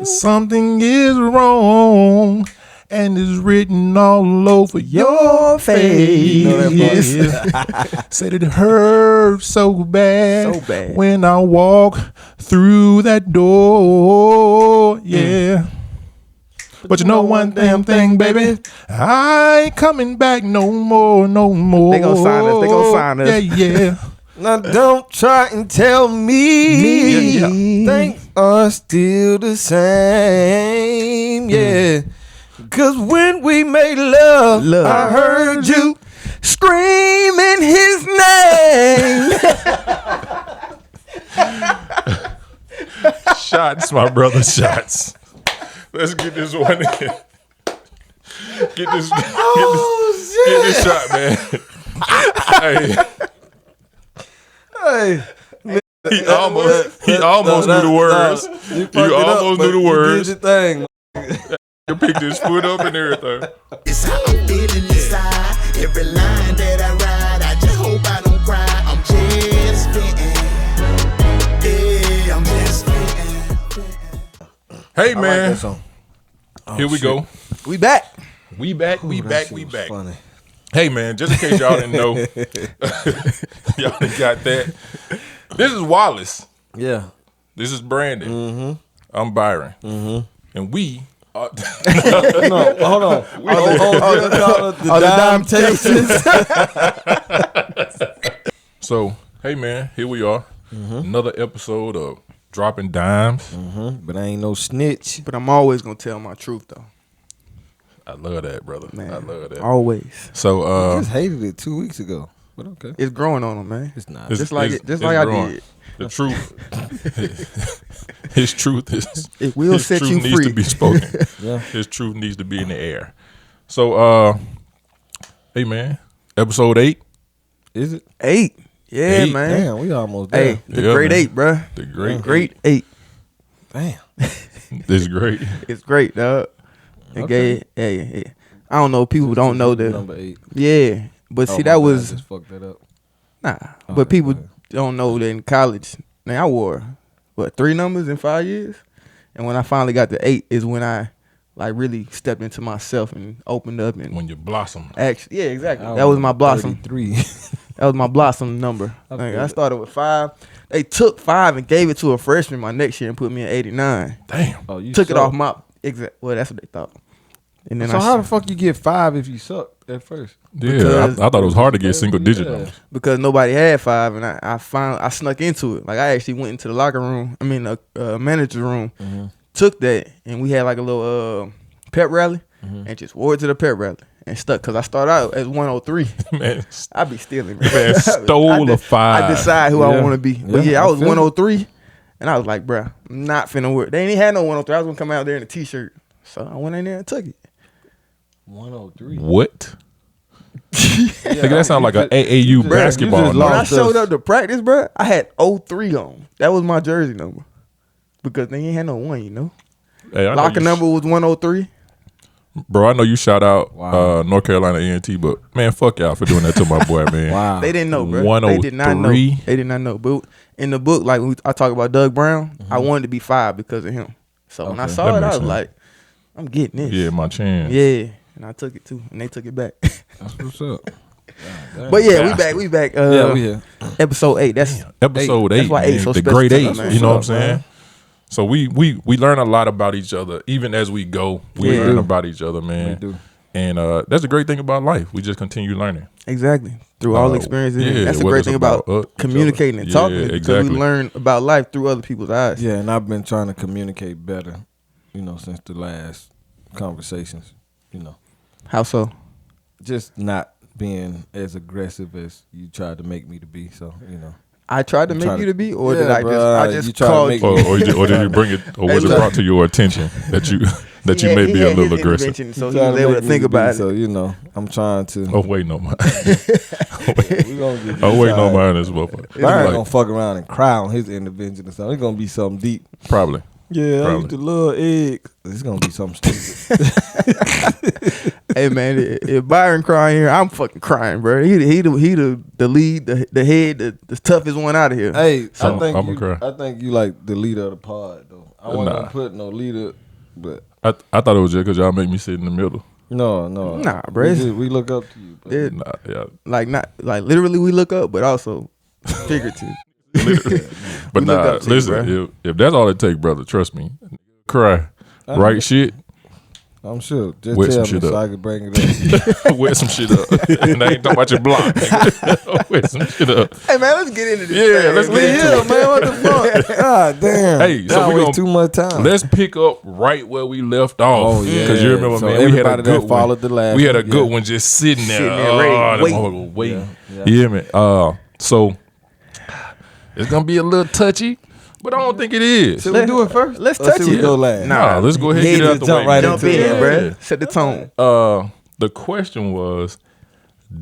Something is wrong, and it's written all over your face. Said it hurts so bad when I walk through that door. Yeah. But you know one damn thing, baby, I ain't coming back no more. They gonna sign us. Yeah. Now don't try and tell me things are still the same. Yeah. Cause when we made love, I heard you screaming his name. Shots, my brother, shots. Let's get this one in. Get this shot, man. Hey. He almost knew the words. You almost knew the words. You did your thing. You picked his foot up and everything. It's how I'm feeling inside. Every line that I ride, I just hope I don't cry. I'm just spitting. Yeah, I'm just spitting. Hey, man. Like Here we go. We back. We back. Funny. Hey, man, just in case y'all didn't know, y'all done got that. This is Wallace. Yeah. This is Brandon. Mm-hmm. I'm Byron. Mm-hmm. And we are... No, hold on. The dime tastes. So, hey, man, here we are. Mm-hmm. Another episode of Dropping Dimes. Mm-hmm. But I ain't no snitch. But I'm always gonna tell my truth though. I love that, brother. Man, I love that. Always. So, I just hated it 2 weeks ago. But okay. It's growing on them, man. It's not. Just like I did. The truth. His truth is. It will set you needs free. to be spoken. Yeah. His truth needs to be in the air. So, hey, man, episode 8. Is it? 8. Yeah, 8. man. Damn, we almost there. Hey, the Yeah, great man. 8, bruh. The great Great 8. Damn. It's great. It's great, dog. Okay. Hey. I don't know. People don't know the number 8. Yeah, but see, my that God, was I just fucked that up. nah. Oh, But people go ahead. don't know that in college. Man, I wore 3 numbers in 5 years, and when I finally got to 8 is when I like really stepped into myself and opened up and When you blossom. actually, yeah, exactly. That was my blossom. 33. That was my blossom number. I Like, feel I it. started with 5. They took 5 and gave it to a freshman my next year and put me at 89. Damn. Oh, you Took it suck. off my exact. Well, that's what they thought. And then So how the fuck you get 5 if you suck at first? Yeah, Because- I thought it was hard to get single digit numbers. because nobody had 5, and I snuck into it. Like I actually went into the locker room. I mean, the manager's room. Mm-hmm. Took that, and we had like a little pep rally, and just wore it to the pep rally and stuck. Cause I started out as 103. Man, I be stealing, man. man stole a 5. I decide who I Yeah. want to be. But Yeah, yeah, I I was feel it. 103, and I was like, bruh, I'm not finna work. They ain't had no 103. I was gonna come out there in a t-shirt, so I went in there and took it. 103. What? Nigga, that sound like an AAU Bruh, basketball you just number. When I lost showed us. up to practice, bruh, I had 03 on. That was my jersey number. Because they ain't had no 1, you know. Hey, I know Locker you- number was 103. Bro, I know you shout out Wow. North Carolina A&T, but man, fuck y'all for doing that to my boy, man. Wow. They didn't know, bro. They did not know. 103. They did not know. But in the book, like I talk about Doug Brown, I wanted to be 5 because of him. So when I Okay. saw That it, I makes was sense. like, I'm getting this. Yeah, my chance. Yeah. And I took it too. And they took it back. That's what's up. But yeah, we back. Yeah, we here. Episode 8. That's Episode 8, That's why man. 8 so the special great to 8, us, man. you know what I'm What's up, saying? man? So we learn a lot about each other, even as we go. We Yeah. learn about each other, man. We do. And that's the great thing about life. We just continue learning. exactly. Through all the experiences. yeah, That's the whether great it's thing about about each communicating other. and talking. Yeah, is because exactly. we learn about life through other people's eyes. Yeah, and I've been trying to communicate better, since the last conversations, How so? just not being as aggressive as you tried to make me to be. So, I tried to I'm make trying you to- to be, or Yeah, did I bro, just you tried to called make you? me- Or did you bring it, or was it brought to your attention that you He may had- be he a had little his aggressive? intervention, so he Trying was to able make to me think be, about it. So, I'm trying to. Oh wait, no, man. we gonna get Oh wait, no, this man. This motherfucker. Byron Like, gonna fuck around and cry on his intervention or something. It's gonna be something deep. probably. Yeah, I Probably. used to love eggs. It's gonna be something stupid. Hey man, if Byron crying here, I'm fucking crying, bro. He the lead, the head, the toughest one out of here. Hey, So, I think I'ma you. cry. I think you like the leader of the pod, though. I wasn't gonna put no leader, but I thought it was just because y'all make me sit in the middle. no. Nah, bro. We look up to you, bro. Nah, yeah. Like not like literally we look up, but also figurative. But We look nah, up to you, listen, if that's all it take, brother, trust me. Cry. Right shit. I'm sure. Just Wet tell some me shit so up. I can bring it up. Wet some shit up. And I ain't talking about your block. Wet some shit up. Hey man, let's get into this. Yeah, let's get into Yeah, it. man, what the fuck? God damn. Hey, so Y'all we waste gonna- too much time. Let's pick up right where we left off. Oh, yeah. Because you remember, So man, we had a everybody good that followed the last We had a one, good yeah. one just sitting there. Sitting there ready, that waiting. motherfucker waiting. Yeah. Yeah, man. So it's gonna be a little touchy, but I don't think it is. Should we do it first? Let's Or touch should we it. go last? Nah, let's go ahead and Yeah, get it out just the way. jump right man. Jump into in, it. bro. Set the tone. The question was,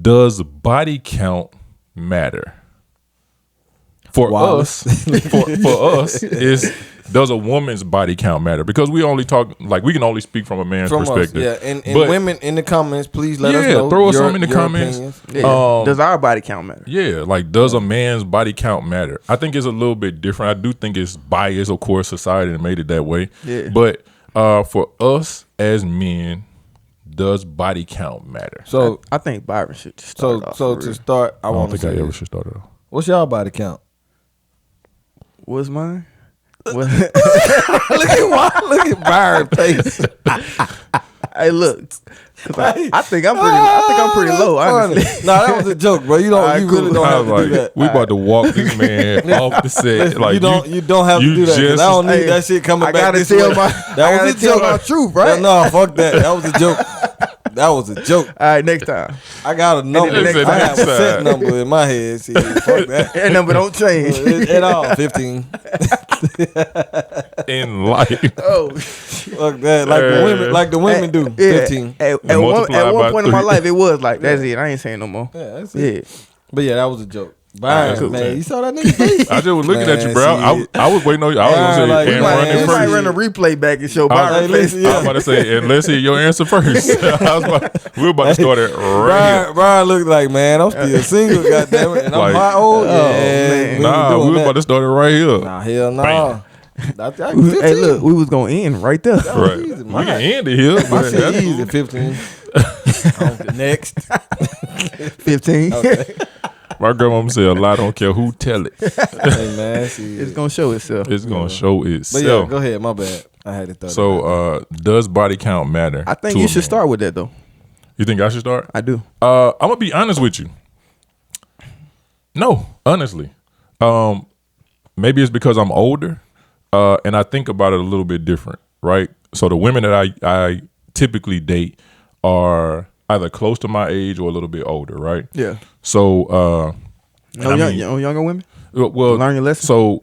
does body count matter? For Wallace. us, for us, does a woman's body count matter? Because we only talk, like, we can only speak from a man's From us, perspective. yeah. And But- women in the comments, please let us Yeah, know. throw us your- some in the your comments. opinions. Yeah. Does our body count matter? Yeah, like, does a man's body count matter? I think it's a little bit different. I do think it's biased, of course, society made it that way. Yeah. But for us as men, does body count matter? So, I think Byron should just start off. so for to real. start, I I don't want to think say I ever this. should start it off. What's y'all body count? What's mine? What? Look at Byron's face. Hey, look. I think I'm pretty low, honestly. Nah, that was a joke, bro. You really don't I have was to do like, that. we about to walk this man off the set. Like, you don't have to you do that. 'Cause just- I don't need Hey, that shit coming I back. gotta this tell way. my- I That gotta was a tell joke. my truth, right? No, fuck that. That was a joke. That was a joke. All right, next time. I got a number. then the next I have a time. set number in my head. See, fuck that. That number don't change. At all, 15. in life. Oh, Fuck that. Like the women do. yeah. 15. At multiply by one point in my 3. life, it was like, that's it. I ain't saying no more. Yeah, that's it. Yeah. But yeah, that was a joke. Byron, cool, man, man. you saw that nigga face? I just was looking at you, Man, bro. shit. I was waiting on you. I was gonna say, Like, and we might- running We first. might first. run a replay back and show I was- Byron Hey, face. listen, I was about to say, and let's hear your answer first. we were about to start it right here. Brian looked like, man, I'm still single, goddammit, and I'm Like- hot old. Oh, Yeah, man. Nah, we were about to start it right here. Nah, hell no. Bam. Hey, look, we was gonna end right there. Right. easy. We can end it here. My But shit that's easy, 15. Next. 15. my grandmama said a lie, don't care who tell it. Hey, man, shit. It's gonna show itself. It's gonna show But yeah, itself. go ahead. My bad. I had it thought. So does body count matter? I think to you a should man? start with that though. You think I should start? I do. I'm gonna be honest with you. No, honestly. Maybe it's because I'm older, and I think about it a little bit different, right? So the women that I typically date are either close to my age or a little bit older, right? Yeah. So Younger women. well, Learn your lesson.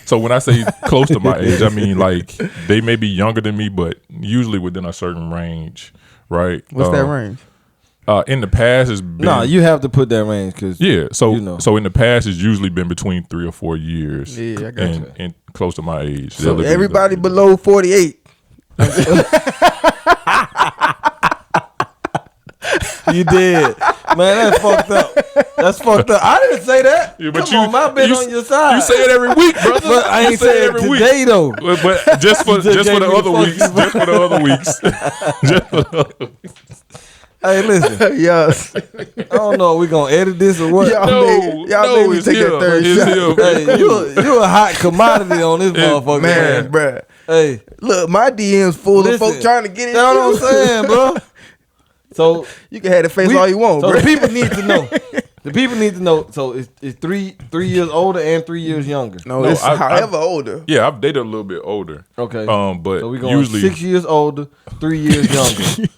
So when I say close to my age, I mean like they may be younger than me, but usually within a certain range, right? What's that range? In the past, it's been Nah, you have to put that range because yeah. So you know. so in the past, it's usually been between 3 or 4 years. Yeah, I got you. and close to my age. So everybody below 48. you did, man. That's fucked up. That's fucked up. I didn't say that. Yeah, but Come on, my been on your side. You say it every week, brother. but I You ain't say saying it today though. But just for Just gave the me the other fuck weeks, you- just for the other weeks, just for the other weeks. Hey, listen. Yes. I don't know. If we gonna edit this or what? Y'all made me it's take that here. third It's shot. here. Hey, you a hot commodity on this motherfucker, Man, man. bruh. Hey, Look, my DM's full listen, of folk trying to get in. That's what I'm saying, bro. So You can have the face all you want, so bro. the people need to know. The people need to know. So it's 3 years older and 3 years younger. No, No, it's I- however older. Yeah, I've dated a little bit older. Okay. But So we going usually 6 years older, 3 years younger.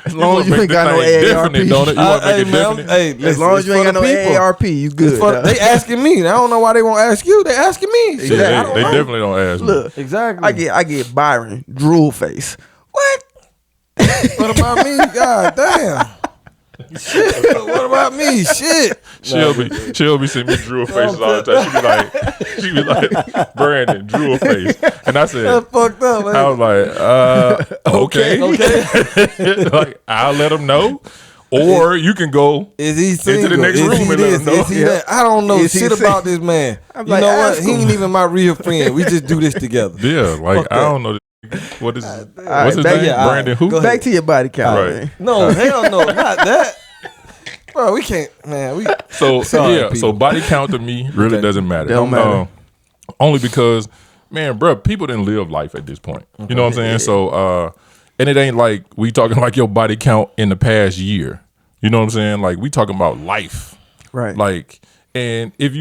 As long as you ain't got no definite, don't it? AARP. You want to Hey, make it man, definite? hey, As listen, long as it's you ain't for got no the people. AARP, you good. dog. They asking me. I don't know why they won't ask you. They asking me. Shit, Yeah, I don't they know. definitely don't ask me. Look, Exactly. I get Byron drool face. What? What about me? God damn. Shit. What about me? Shit. She'll be sending me drool faces all the time. She be like, Brandon, drool face. And I said, That's fucked up, man. I was like, okay. Okay. Like, I'll let them know. Or you can go Is he single? into the next Is room he and let this? him know. Is he that? I don't know Is he shit single? about this man. I'm You like, know what? ask He him. ain't even my real friend. We just do this together. Yeah, like Fuck I that. don't know. What is right, what's his back- name? yeah, all right. Brandon who? Go ahead. Back to your body count, Right. man. No, hell no, not that. Bro, we can't, man. We So Sorry, yeah, so people. body count to me really Okay. doesn't matter. Don't matter. Only because, man, bro, people didn't live life at this point. You know what I'm saying? So, and it ain't like we talking like your body count in the past year. You know what I'm saying? Like we talking about life. Right. Like, and if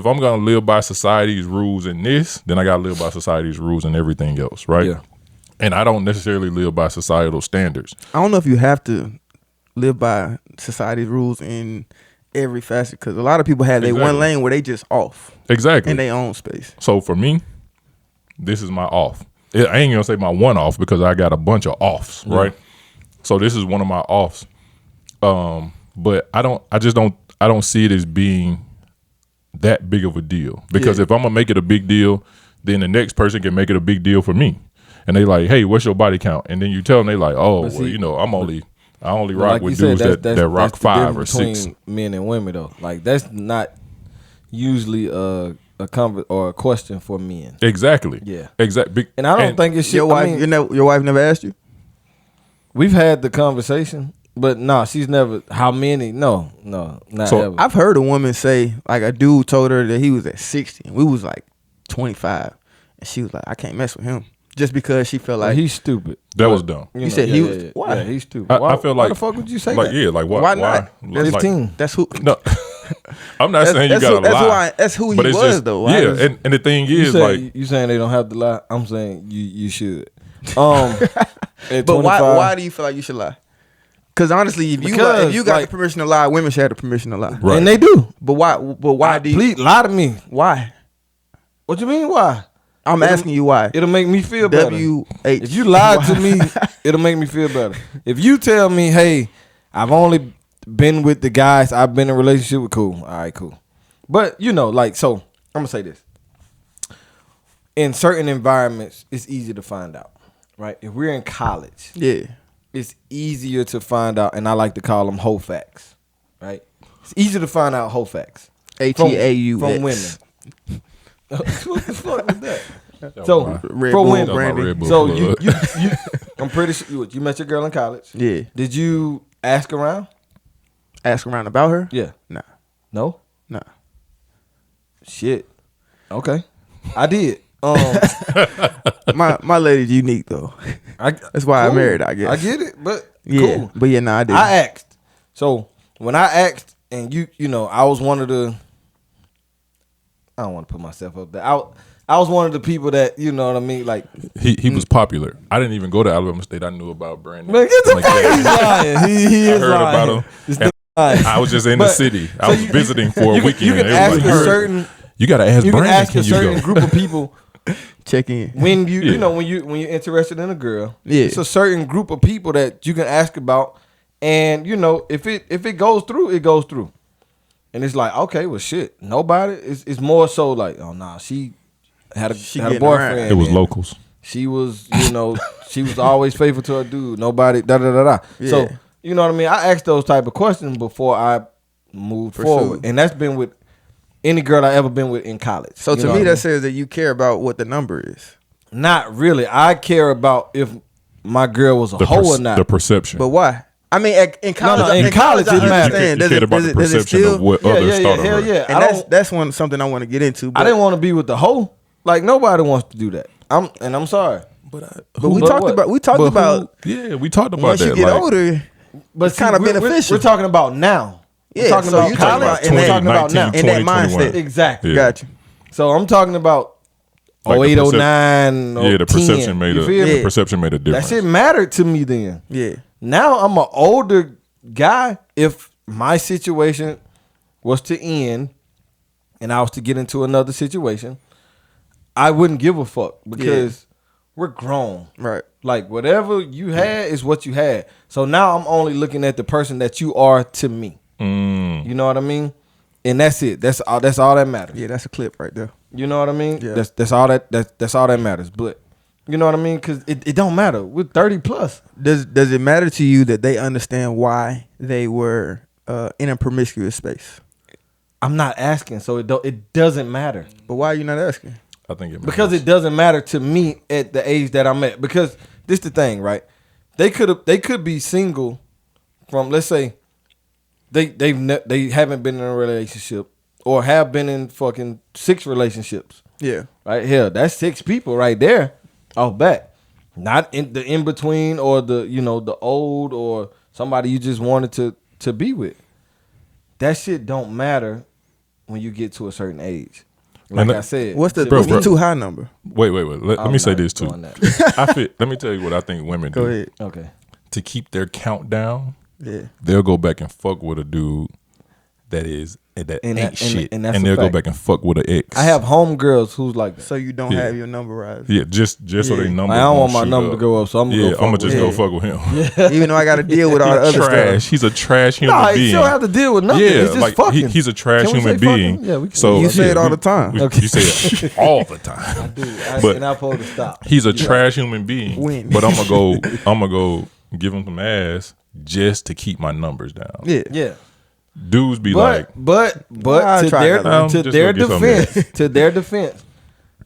I'm gonna live by society's rules in this, then I gotta live by society's rules and everything else, right? Yeah. And I don't necessarily live by societal standards. I don't know if you have to live by society's rules in every facet, because a lot of people have their one Exactly. lane where they just off Exactly. in their own space. So for me, this is my off. I ain't gonna say my one off because I got a bunch of offs, right? So this is one of my offs. But I don't see it as being that big of a deal, because if I'm gonna make it a big deal, then the next person can make it a big deal for me. And they like, hey, what's your body count? And then you tell them, they like, oh, But well, see, you know, I only But rock like with you said, dudes that rock that's the 5 or difference 6. between men and women, though. Like that's not usually a or a question for men. Exactly. Yeah. Exactly. And I don't think it's shit. Your wife, I mean, your wife never asked you? we've had the conversation, but no, she's never. How many? No, not So, ever. I've heard a woman say, like, a dude told her that he was at 60 and we was like 25, and she was like, I can't mess with him, just because she felt Like, like he's stupid. That was dumb. You said he was- Yeah, why? Yeah, he's stupid. I feel why like the fuck would you say like that? yeah, like why not? Like, 15. that's who. no, I'm not saying you That's gotta lie. that's who he but it's was just, though. Why yeah, was- and the thing You is, say, like, you saying they don't have to lie? I'm saying you should. At but 25, why do you feel like you should lie? Because honestly, if you got Because, the like- permission to lie, women should have the permission to lie. Right. And they do. But why? But why do you? Please lie to me. Why? What you mean? Why? I'm asking you why. It'll make me feel better. WH. If you lie to me, it'll make me feel better. If you tell me, hey, I've only been with the guys I've been in a relationship with, cool. All right, cool. But you know, like, so I'm gonna say this. In certain environments, it's easy to find out, right? If we're in college, Yeah. it's easier to find out, and I like to call them hoe facts, right? It's easier to find out hoe facts HEAUX. from women. What the fuck was that? That So was Red for Bull women, That was my Brandy. Red Bull so plug. you I'm pretty sure you met your girl in college. Yeah. Did you ask around? Ask around about her? Yeah. Nah. No? Nah. Shit. Okay. I did. My lady's unique though. That's why I cool. married her, I guess. I get it, but Yeah. cool. But yeah, nah, I did. I asked. So when I asked, and you know, I was one of the. I don't want to put myself up there. I was one of the people that, you know what I mean, like. he was popular. I didn't even go to Alabama State. I knew about Brandon. Man, get the Like, fuck. He's lying. He I is heard lying. about him. This And lying. I was just in the But- city. I so was you- visiting for a you weekend. can and ask everybody a heard. certain. You got to ask You can Brandon. ask a Can you certain go? group of people Check in. when you Yeah. you know when you're interested in a girl. Yeah. It's a certain group of people that you can ask about, and you know if it goes through, it goes through, and it's like, okay, well, shit, nobody. It's more so like, oh nah, she had a getting boyfriend. around. It was and locals. She was, you know, she was always faithful to her dude. Nobody, da da da da. So Yeah. you know what I mean. I asked those type of questions before I moved Pursue. forward, and that's been with any girl I ever been with in college. So You to know me, what I that mean? says that you care about what the number is. Not really. I care about if my girl was a hoe or not. The perception. But why? I mean, in college, no, in college, I it matters. understand. you Does cared it- about does the it- does it perception still- of what yeah, others thought hell of her. yeah. And that's something I want to get into. But, I didn't want to be with the hoe. Like nobody wants to do that. I'm sorry. but we But talked what? about But about Yeah, we talked about once that. you get like, older, But it's kind of we're- beneficial. We're talking about now. Yeah, We're talking so about you talking college. about We're talking about now. 2019, In that 2021. mindset. Exactly. Yeah. Got you. So I'm talking about Like the 08, 09, Yeah, the 10. perception made You a feel me? Yeah. perception made a That difference. shit mattered to me then. Yeah. Now I'm an older guy. If my situation was to end and I was to get into another situation, I wouldn't give a fuck because we're grown. Right. Like whatever you had is what you had. So now I'm only looking at the person that you are to me. Mm. You know what I mean? And that's it. That's all that matters. Yeah, that's a clip right there. You know what I mean? Yeah. That's all that matters. But You know what I mean? Because it don't matter. We're 30 plus. Does it matter to you that they understand why they were in a promiscuous space? I'm not asking, so it doesn't matter. But why are you not asking? I think it matters. Because it doesn't matter to me at the age that I'm at. Because this the thing, right? They could be single from, let's say, they haven't been in a relationship or have been in fucking 6 relationships. Yeah. Right? Hell, that's 6 people right there off back. Not in the in between or the the old or somebody you just wanted to be with. That shit don't matter when you get to a certain age. Like I said, what's the too high number? Wait. Let me say this too. Let me tell you what I think women do. Go ahead. Okay. To keep their count down, Yeah. they'll go back and fuck with a dude that ain't shit, and they'll go back and fuck with an ex. I have homegirls who's like that. So you don't have your number right. Yeah, just so they number. I don't want my number to go up, so I'm gonna just go fuck with him. Even though I got to deal with all the other trash. stuff. He's a trash human being. You don't have to deal with nothing. Yeah, it's just like fucking. he's a trash Can we human say being. fucking? Yeah, we can. So You say it all the time. You say it all the time. I do. But and I'm supposed to stop. He's a trash human being. When? But I'm gonna go give him some ass just to keep my numbers down. Yeah. Dudes be But I'll to try their that. Just their go get some defense,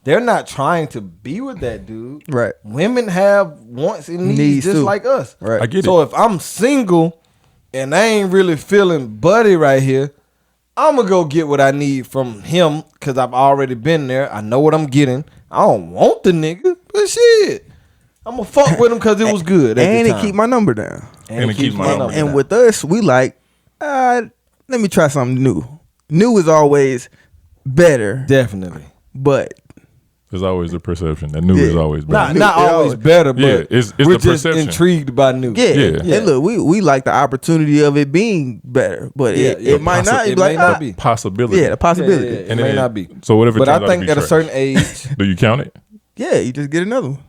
they're not trying to be with that dude. Right. Women have wants and needs just too. like us. Right. I get So it. if I'm single and I ain't really feeling buddy right here, I'm gonna go get what I need from him because I've already been there. I know what I'm getting. I don't want the nigga, but shit, I'm gonna fuck with him because it was good. And it keep my number down. and it keeps my number And down. with us, we like, let me try something new. New is always better, Definitely. but There's always a perception that new is always better. Not always better, but Yeah, it's we're the just perception. intrigued by new. yeah. Yeah. And look, we like the opportunity of it being better, but it might not. It be like, may not be. Possibility. Yeah, the possibility. Yeah, And it may then- not be. So whatever. But turns I out to think be at a trash. certain age, Do you count it? Yeah, you just get another one.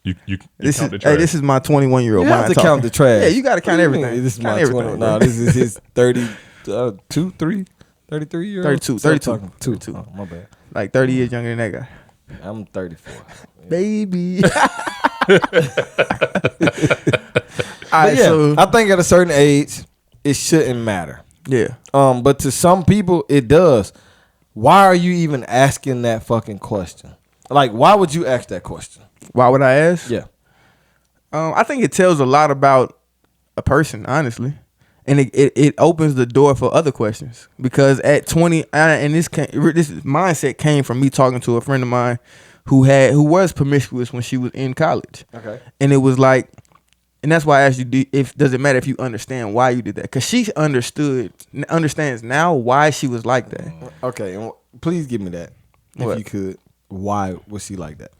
You This count the is trash. this is my 21-year-old you mind have to talking. count the trash. Yeah, you got to count What do you everything. mean? This is Count my everything, 20. bro. No, this is his 32, 3, 33 year old. 32. Oh, my bad. Like 30 years younger than that guy. I'm 34. Baby. But Alright, yeah, so I think at a certain age, it shouldn't matter. yeah. But to some people, it does. Why are you even asking that fucking question? Like, why would you ask that question? Why would I ask? Yeah. I think it tells a lot about a person, honestly, and it opens the door for other questions. Because at 20, and this mindset came from me talking to a friend of mine who was promiscuous when she was in college. Okay. And it was like, and that's why I asked you, does it matter if you understand why you did that? Because she understands now why she was like that. Okay. And please give me that, if you could. Why was she like that?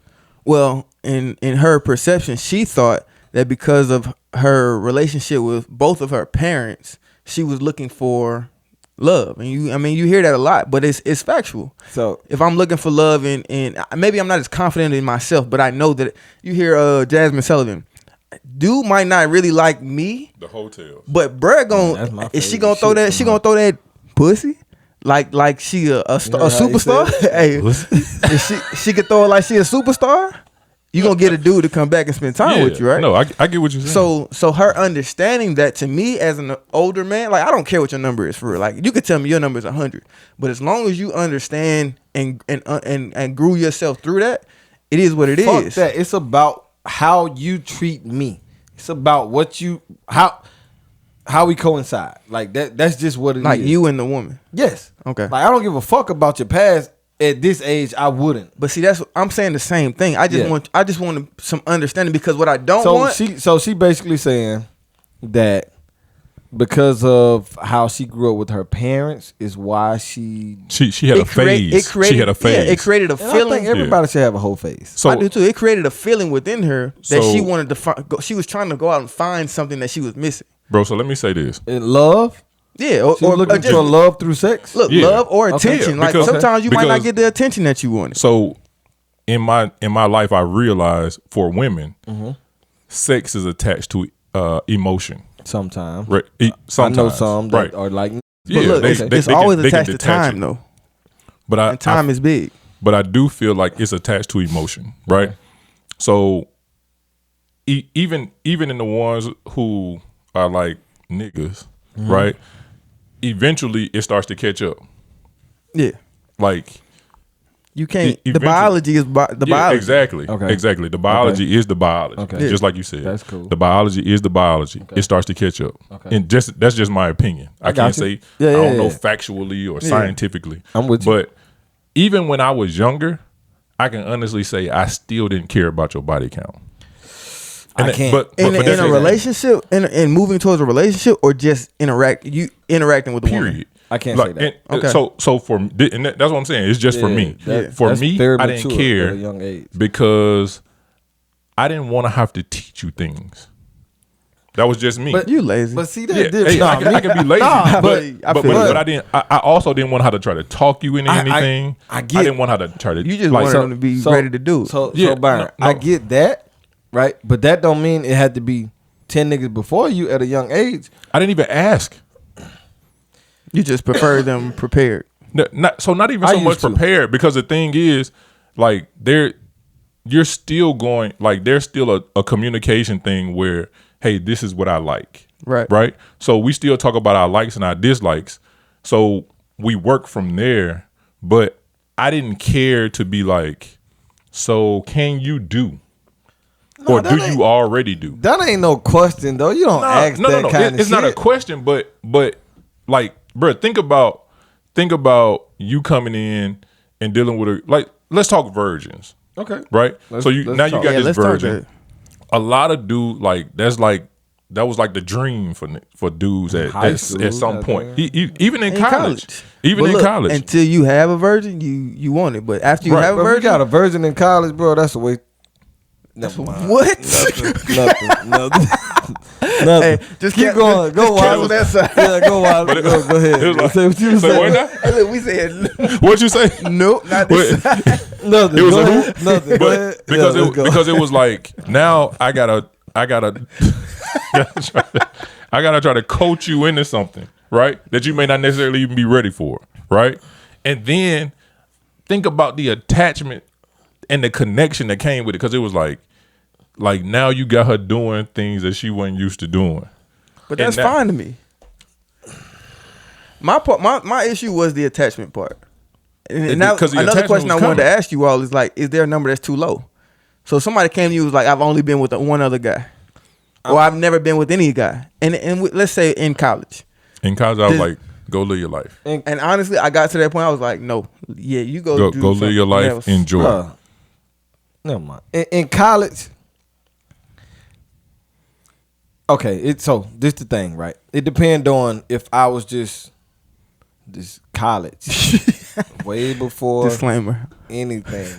Well, in her perception, she thought that because of her relationship with both of her parents, she was looking for love. And you hear that a lot, but it's factual. So If I'm looking for love and maybe I'm not as confident in myself, but I know that you hear Jasmine Sullivan, dude might not really like me, The hotel. but bruh That's my is she favorite gonna throw shit that? from She her. gonna throw that pussy? Like she a superstar? Hey, if she could throw it like she a superstar, you gonna get a dude to come back and spend time with you, right? No, I get what you're saying. So her understanding that, to me as an older man, like I don't care what your number is for real. Like you could tell me your number is 100, but as long as you understand and grew yourself through that, it is what it is. fuck that. It's about how you treat me. It's about how we coincide. Like that. That's just what it is. Like you and the woman. Yes. Okay. Like I don't give a fuck about your past. At this age, I wouldn't. But see, I'm saying the same thing. I just want some understanding, because what I don't want. She basically saying that because of how she grew up with her parents is why she had a phase. She had a phase. Yeah, it created a and feeling. I think everybody should have a whole phase. So I do too. It created a feeling within her that So- she wanted to she was trying to go out and find something that she was missing. bro, so let me say this. In love, Yeah, or she was looking just for love through sex. look, Yeah. love or Okay. attention. Yeah, Like because- sometimes you might not because- get the attention that you wanted. So in my life, I realized for women, sex is attached to emotion. Sometimes. Right. I Sometimes. know some that right. are like. But Yeah, look, they- it's they always can attached to detach time it. though, But and time is big. But I do feel like it's attached to emotion, right? So even in the ones who are like niggas, right? Eventually, it starts to catch up. Yeah. Like you can't. The eventually- biology is the biology. Exactly. Okay. Exactly. The biology is the biology. Okay. Just like you said. That's cool. The biology is the biology. It starts to catch up. Okay. And that's just my opinion. I got can't you. say Yeah, I yeah, don't know yeah. factually or scientifically. I'm with you. But even when I was younger, I can honestly say I still didn't care about your body count. And I can't. But In that's a relationship, in moving towards a relationship, or just interacting with the woman. period. I can't say that. Okay. So for and that's what I'm saying. It's just for me. For that's me, very I didn't mature care at a young age. because I didn't want to have to teach you things. That was just me. But You lazy. But see that yeah, difference. hey, I can be lazy, Nah, but I didn't. I also didn't want how to try to talk you into anything. I get- I didn't want how to try to. You just like, wanted them to be ready to do it. So Yeah, Byron, no. I get that, right? But that don't mean it had to be 10 niggas before you at a young age. I didn't even ask. You just prefer them prepared. Not even I so much used to. prepared, because the thing is, like, you're still going, like, there's still a communication thing where, hey, this is what I like. Right. So we still talk about our likes and our dislikes. So we work from there. But I didn't care to be like, so can you do? Or do you already do? That ain't no question though. You don't ask that kind of It's shit. not a question, but like, bro, think about you coming in and dealing with let's talk virgins. Okay. Right? Let's So you talk. got Yeah, this let's talk virgin. that. A lot of dudes that was like the dream for dudes high school, at some point. goddamn. Even in college. Even But in look, college. until you have a virgin, you want it. But after you Right. have a Bro, if you virgin, got a virgin in college, bro, that's a way. Never mind. what? Nothing. Hey, just keep going. Go cancel wild. that side. Yeah, go wild. Go ahead. It was like- Say what you say say. what now? Hey, look, we said What'd you say? nope, not this What? side. Nothing. It was Go a ahead. who? Nothing. Go ahead. But because Yeah, let's go. because it was like, now I gotta try to coach you into something, right? That you may not necessarily even be ready for, right? And then think about the attachment and the connection that came with it, because it was like now you got her doing things that she wasn't used to doing. But And that's that- fine to me. My issue was the attachment part. And now, because the another attachment question I was wanted to coming. ask you all is like, is there a number that's too low? So somebody came to you was like, I've only been with one other guy, or I've never been with any guy. And let's say in college. In college, I was This- like, go live your life. And honestly, I got to that point. I was like, no, yeah, you go Go do live your something life. else. Enjoy. Never mind. In college, okay. So this the thing, right? It depends on if I was just this college, way before Disclaimer. anything,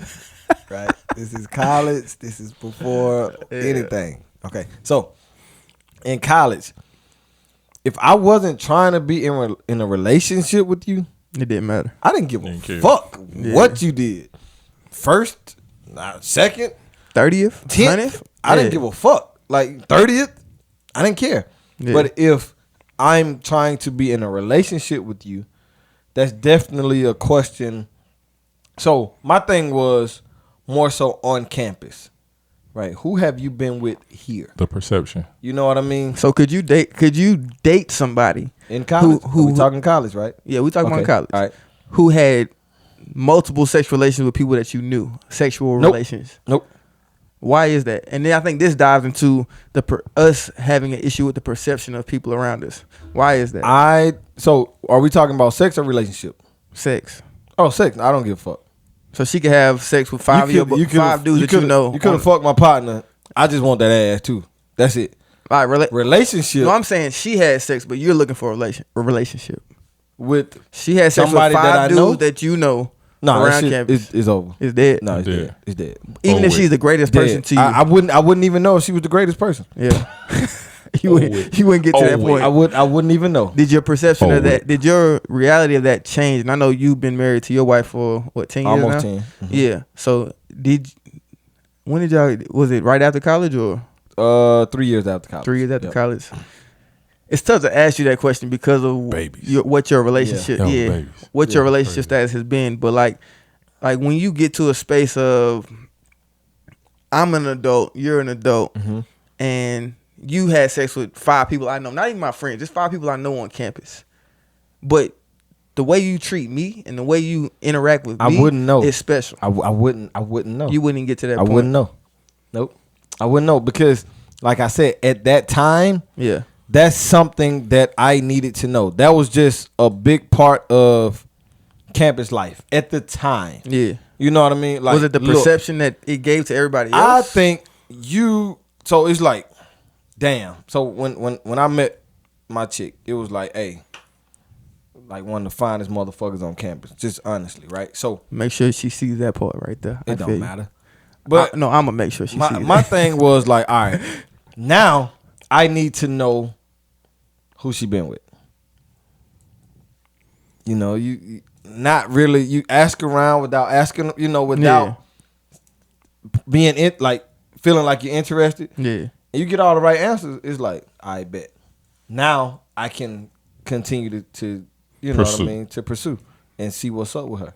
right? This is college. This is before anything. Okay, so in college, if I wasn't trying to be in a relationship with you, It didn't matter. I didn't give a Didn't care. fuck what you did. First, second, 30th, 10th, 20th. I didn't give a fuck. Like 30th, I didn't care. Yeah. But if I'm trying to be in a relationship with you, that's definitely a question. So my thing was more so on campus, right? Who have you been with here? The perception. You know what I mean? So could you date somebody In college, Who- we talking college, right? Yeah, we talking Okay, about college. all right. Who had multiple sex relations with people that you knew, sexual Nope. relations? Nope. Why is that? And then I think this dives into us having an issue with the perception of people around us. Why is that? So are we talking about sex or relationship? Sex. Oh, sex. I don't give a fuck. So she could have sex with five dudes that you know. You could have fucked my partner. I just want that ass too. That's it. All right, Relationship No, I'm saying she had sex, but you're looking for a relationship. with She had sex somebody with that five I know? dudes that you know no, around that campus. shit is over. It's dead. No, it's Dead. dead. It's dead. Even if Oh, she's the greatest person Dead. to you. I wouldn't even know if she was the greatest person. Yeah. you wouldn't get to that point. I wouldn't even know. Did your perception Oh, of that, did your reality of that change? And I know you've been married to your wife for what, 10 years Almost now? 10. Yeah. So when did y'all, was it right after college or 3 years after college. 3 years after Yep. college? It's tough to ask you that question because of Babies. what your relationship, Yeah. yeah, Oh, babies. what your Yeah, relationship status has been. But like when you get to a space of I'm an adult, you're an adult, and you had sex with 5 people I know, not even my friends, just 5 people I know on campus. But the way you treat me and the way you interact with me, I wouldn't know. It's special. I wouldn't know. You wouldn't even get to that point. I wouldn't know. Nope. I wouldn't know because, like I said, at that time, Yeah. that's something that I needed to know. That was just a big part of campus life at the time. Yeah. You know what I mean? Like, was it the perception that it gave to everybody else? I think so it's like, damn. So when I met my chick, it was like, hey, like one of the finest motherfuckers on campus. Just honestly, right? So make sure she sees that part right there. it don't matter. But no, I'm gonna make sure she sees it. My thing was like, all right, now I need to know who she been with. You know, you not really. You ask around without asking. You know, without being it, like feeling like you're interested. Yeah, and you get all the right answers. It's like, I bet. Now I can continue to you know what I mean, to pursue and see what's up with her.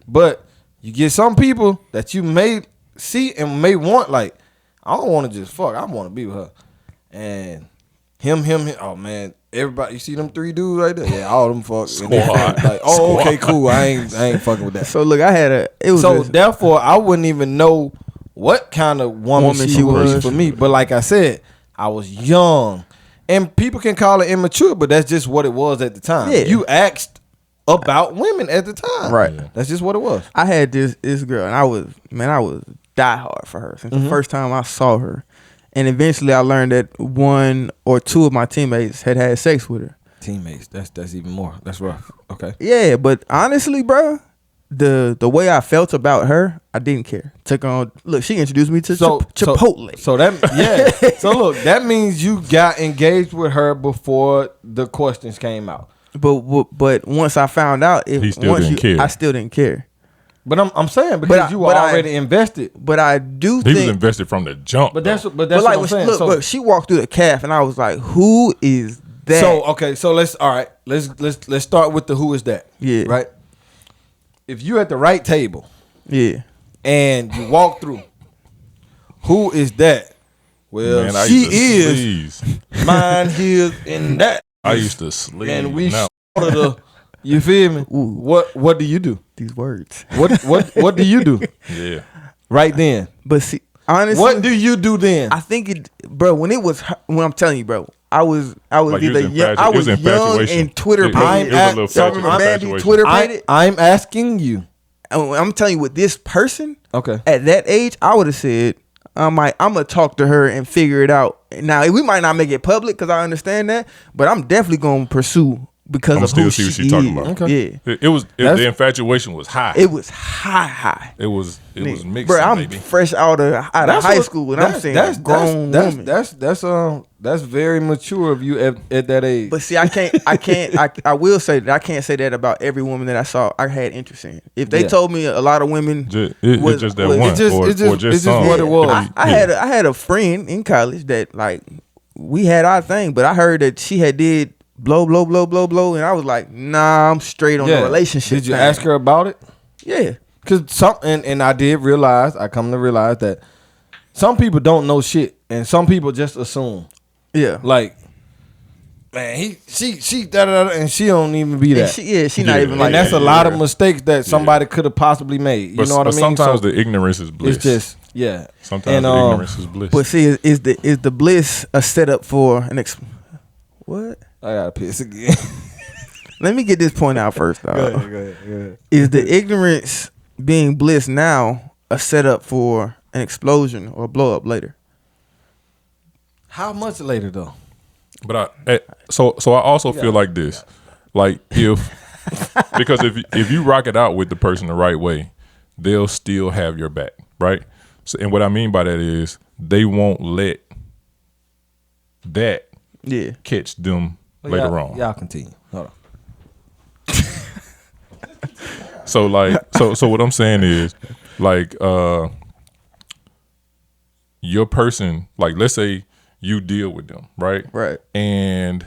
But you get some people that you may see and may want, like, I don't want to just fuck. I want to be with her. And him. Oh man, everybody, you see them 3 dudes right there? Yeah, all them fuck. Like, oh, okay, cool. I ain't fucking with that. So look, Therefore, I wouldn't even know what kind of woman she was for me. But like I said, I was young. And people can call it immature, but that's just what it was at the time. Yeah. You asked about women at the time. Right. Yeah. That's just what it was. I had this girl, and I was die hard for her since the first time I saw her. And eventually I learned that 1 or 2 of my teammates had sex with her. Teammates, that's even more. That's rough. Okay. Yeah, but honestly, bro, the way I felt about her, I didn't care. Look, she introduced me to Chipotle. So look, that means you got engaged with her before the questions came out. But once I found out, he still didn't care. I still didn't care. But I'm saying because you were already invested. But I do think he was invested from the jump. But that's what I'm saying. Look, she walked through the calf, and I was like, "Who is that?" So okay, so let's start with the who is that? Yeah. Right. If you at the right table, yeah, and you walk through, who is that? Well, man, she is mine, his, and that. I used to sleep, and we started the. You feel me? Ooh. What do you do? These words. What do you do? Yeah. Right then. But see, honestly, what do you do then? I think bro. When I'm telling you, bro, I was like either young, I was young and Twitter pated. Twitter pated. I'm asking you. I'm telling you, with this person, okay, at that age, I would have said, I'm gonna talk to her and figure it out. Now we might not make it public because I understand that, but I'm definitely gonna pursue. Because of who see what she's talking about. Okay. Yeah, the infatuation was high. It was high. It was mixed. Bro, I'm fresh out of high school, and I'm saying that's grown woman. That's very mature of you at that age. But see, I will say that I can't say that about every woman that I saw. I had interest in. If they told me a lot of women, it's just that one, or just some. What it was. I had a friend in college that like we had our thing, but I heard that she had did. Blow, and I was like, nah, I'm straight on the relationship. Did you ask her about it? Yeah, because and I come to realize that some people don't know shit, and some people just assume. Yeah, like, man, she da, and she don't even be that. She not even like. And that's a lot of mistakes that somebody could have possibly made. You know what I mean? Sometimes the ignorance is bliss. It's just Sometimes the ignorance is bliss. But see, is the bliss a setup for an what? I gotta piss again. Let me get this point out first, dog. Go ahead. Is the ignorance being bliss now a setup for an explosion or a blow up later? How much later though? But I also feel like this, like because if you rock it out with the person the right way, they'll still have your back, right? So, and what I mean by that is they won't let that catch them later on. Y'all continue. Hold on. So what I'm saying is, like, your person, like, let's say you deal with them, right? Right. And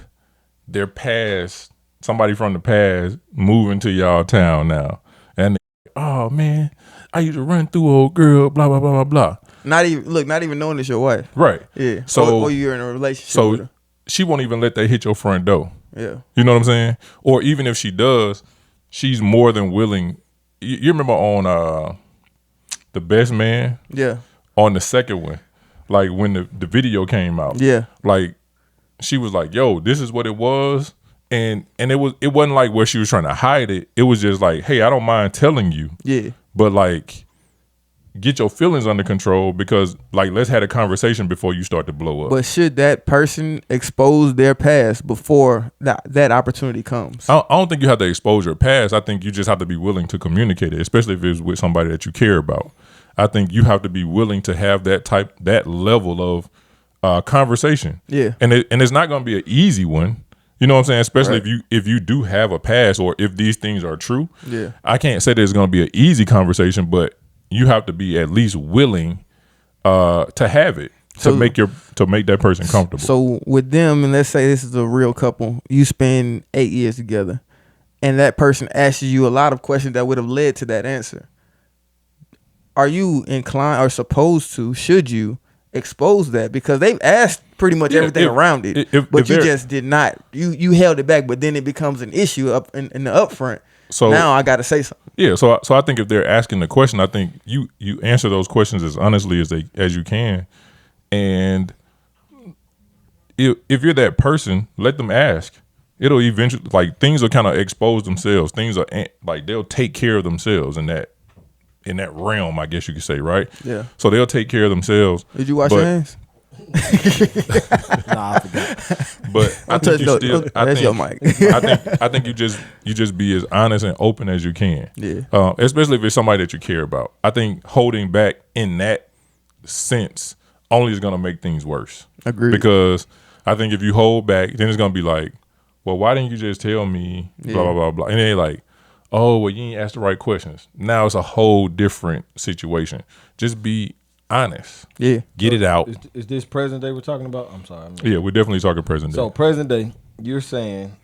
their past, somebody from the past moving to y'all town now. And oh man, I used to run through old girl, blah, blah, blah, blah, blah. Not even knowing it's your wife. Right. Yeah. So or you're in a relationship so with her. she won't even let that hit your front door. Yeah. You know what I'm saying? Or even if she does, she's more than willing. You remember on The Best Man? Yeah. On the second one, like when the video came out. Yeah. Like she was like, yo, this is what it was. And it wasn't like where she was trying to hide it. It was just like, hey, I don't mind telling you. Yeah. But like, get your feelings under control because like let's have a conversation before you start to blow up. But should that person expose their past before that opportunity comes? I don't think you have to expose your past. I think you just have to be willing to communicate it, especially if it's with somebody that you care about. I think you have to be willing to have that level of conversation. Yeah. And it's not going to be an easy one. You know what I'm saying? Especially if you do have a past or if these things are true. Yeah. I can't say that it's going to be an easy conversation, but you have to be at least willing to have it to make that person comfortable. So with them, and let's say this is a real couple, you spend 8 years together, and that person asks you a lot of questions that would have led to that answer. Are you inclined or should you expose that? Because they've asked pretty much everything around it, but you just did not. You held it back, but then it becomes an issue up in the upfront. So now I got to say something. Yeah, so I think if they're asking the question, I think you answer those questions as honestly as you can, and if you're that person, let them ask. It'll eventually, like, things will kind of expose themselves. Things are like they'll take care of themselves in that realm, I guess you could say, right? Yeah. So they'll take care of themselves. Did you wash your hands? Nah, I forgot. But I think you still. That's your mic. I think you just be as honest and open as you can. Yeah. Especially if it's somebody that you care about. I think holding back in that sense only is gonna make things worse. Agreed. Because I think if you hold back, then it's gonna be like, well, why didn't you just tell me? Blah blah blah blah. And then like, oh, well, you ain't asked the right questions. Now it's a whole different situation. Just be honest. Yeah. Get it out. Is this present day we're talking about? I'm sorry. Yeah, we're definitely talking present day. So present day, you're saying,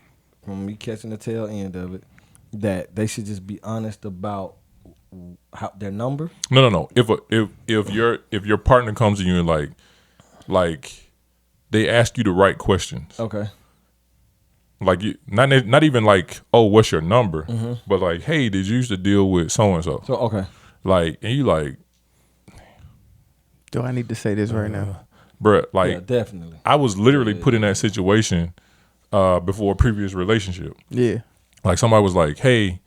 from me catching the tail end of it, that they should just be honest about their number? No. If your partner comes to you and like they ask you the right questions. Okay. Like you, not even like, oh, what's your number? But like, hey, did you used to deal with so and so? So okay. Like, and you like, do I need to say this right now? bruh, like, Yeah, definitely. I was literally put in that situation before a previous relationship. Yeah. Like somebody was like, hey,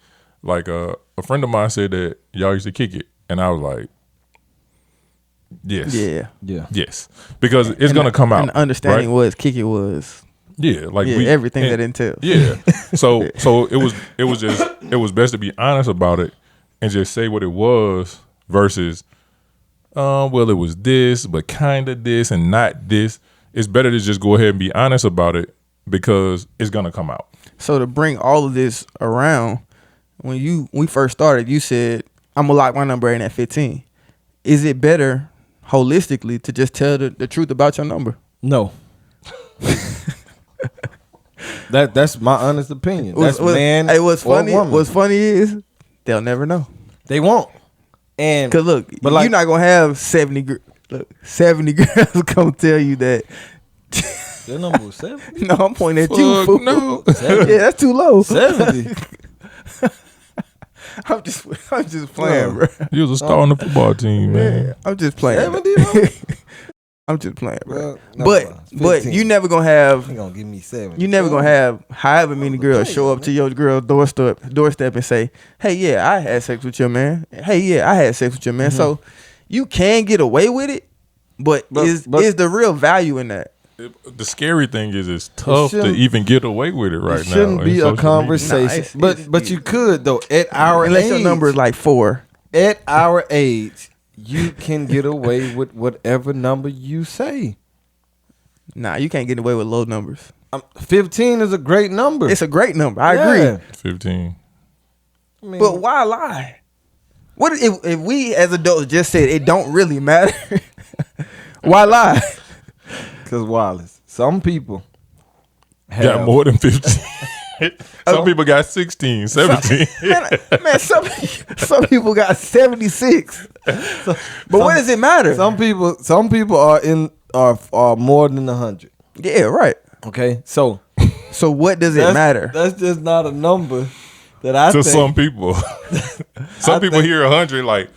like a friend of mine said that y'all used to kick it, and I was like, yes, Yeah. yes, because it's gonna come out. And the understanding right? was kick it was like everything that entails. Yeah. So it was best to be honest about it and just say what it was versus well, it was this, but kind of this and not this. It's better to just go ahead and be honest about it because it's gonna come out. So to bring all of this around, when we first started, you said, I'm gonna lock my number in at 15. Is it better holistically to just tell the truth about your number? No. That's my honest opinion. That's man. Hey, what's or funny? woman. What's funny is they'll never know. They won't. And Cause look, but like, you're not gonna have 70 girls come tell you that. their number was 70. No, I'm pointing at you. Fool. No. Yeah, that's too low. 70. I'm just playing, bro. You was a star on the football team, man. Yeah, I'm just playing. 70, bro? I'm just playing, bro. Well, no, but you never gonna have. You gonna give me 70. You never gonna have however many girls show up to your girl doorstep and say, "Hey, yeah, I had sex with your man. Hey, yeah, I had sex with your man." So you can get away with it, but is the real value in that? The scary thing is it's tough to even get away with it right now. It shouldn't be a conversation. But you could though at our unless age. Your number is like 4. At our age, you can get away with whatever number you say. Nah, you can't get away with low numbers. 15 is a great number. It's a great number. I agree. 15. I mean, But why lie? What if we as adults just said it don't really matter? Why lie? Because Wallace, some people Got more than 15. Some people got 16, 17. Man, some people got 76. But what does it matter? Some people are more than 100. Yeah, right. Okay, so what does it matter? That's just not a number that I To think. some people. Some people hear 100 like,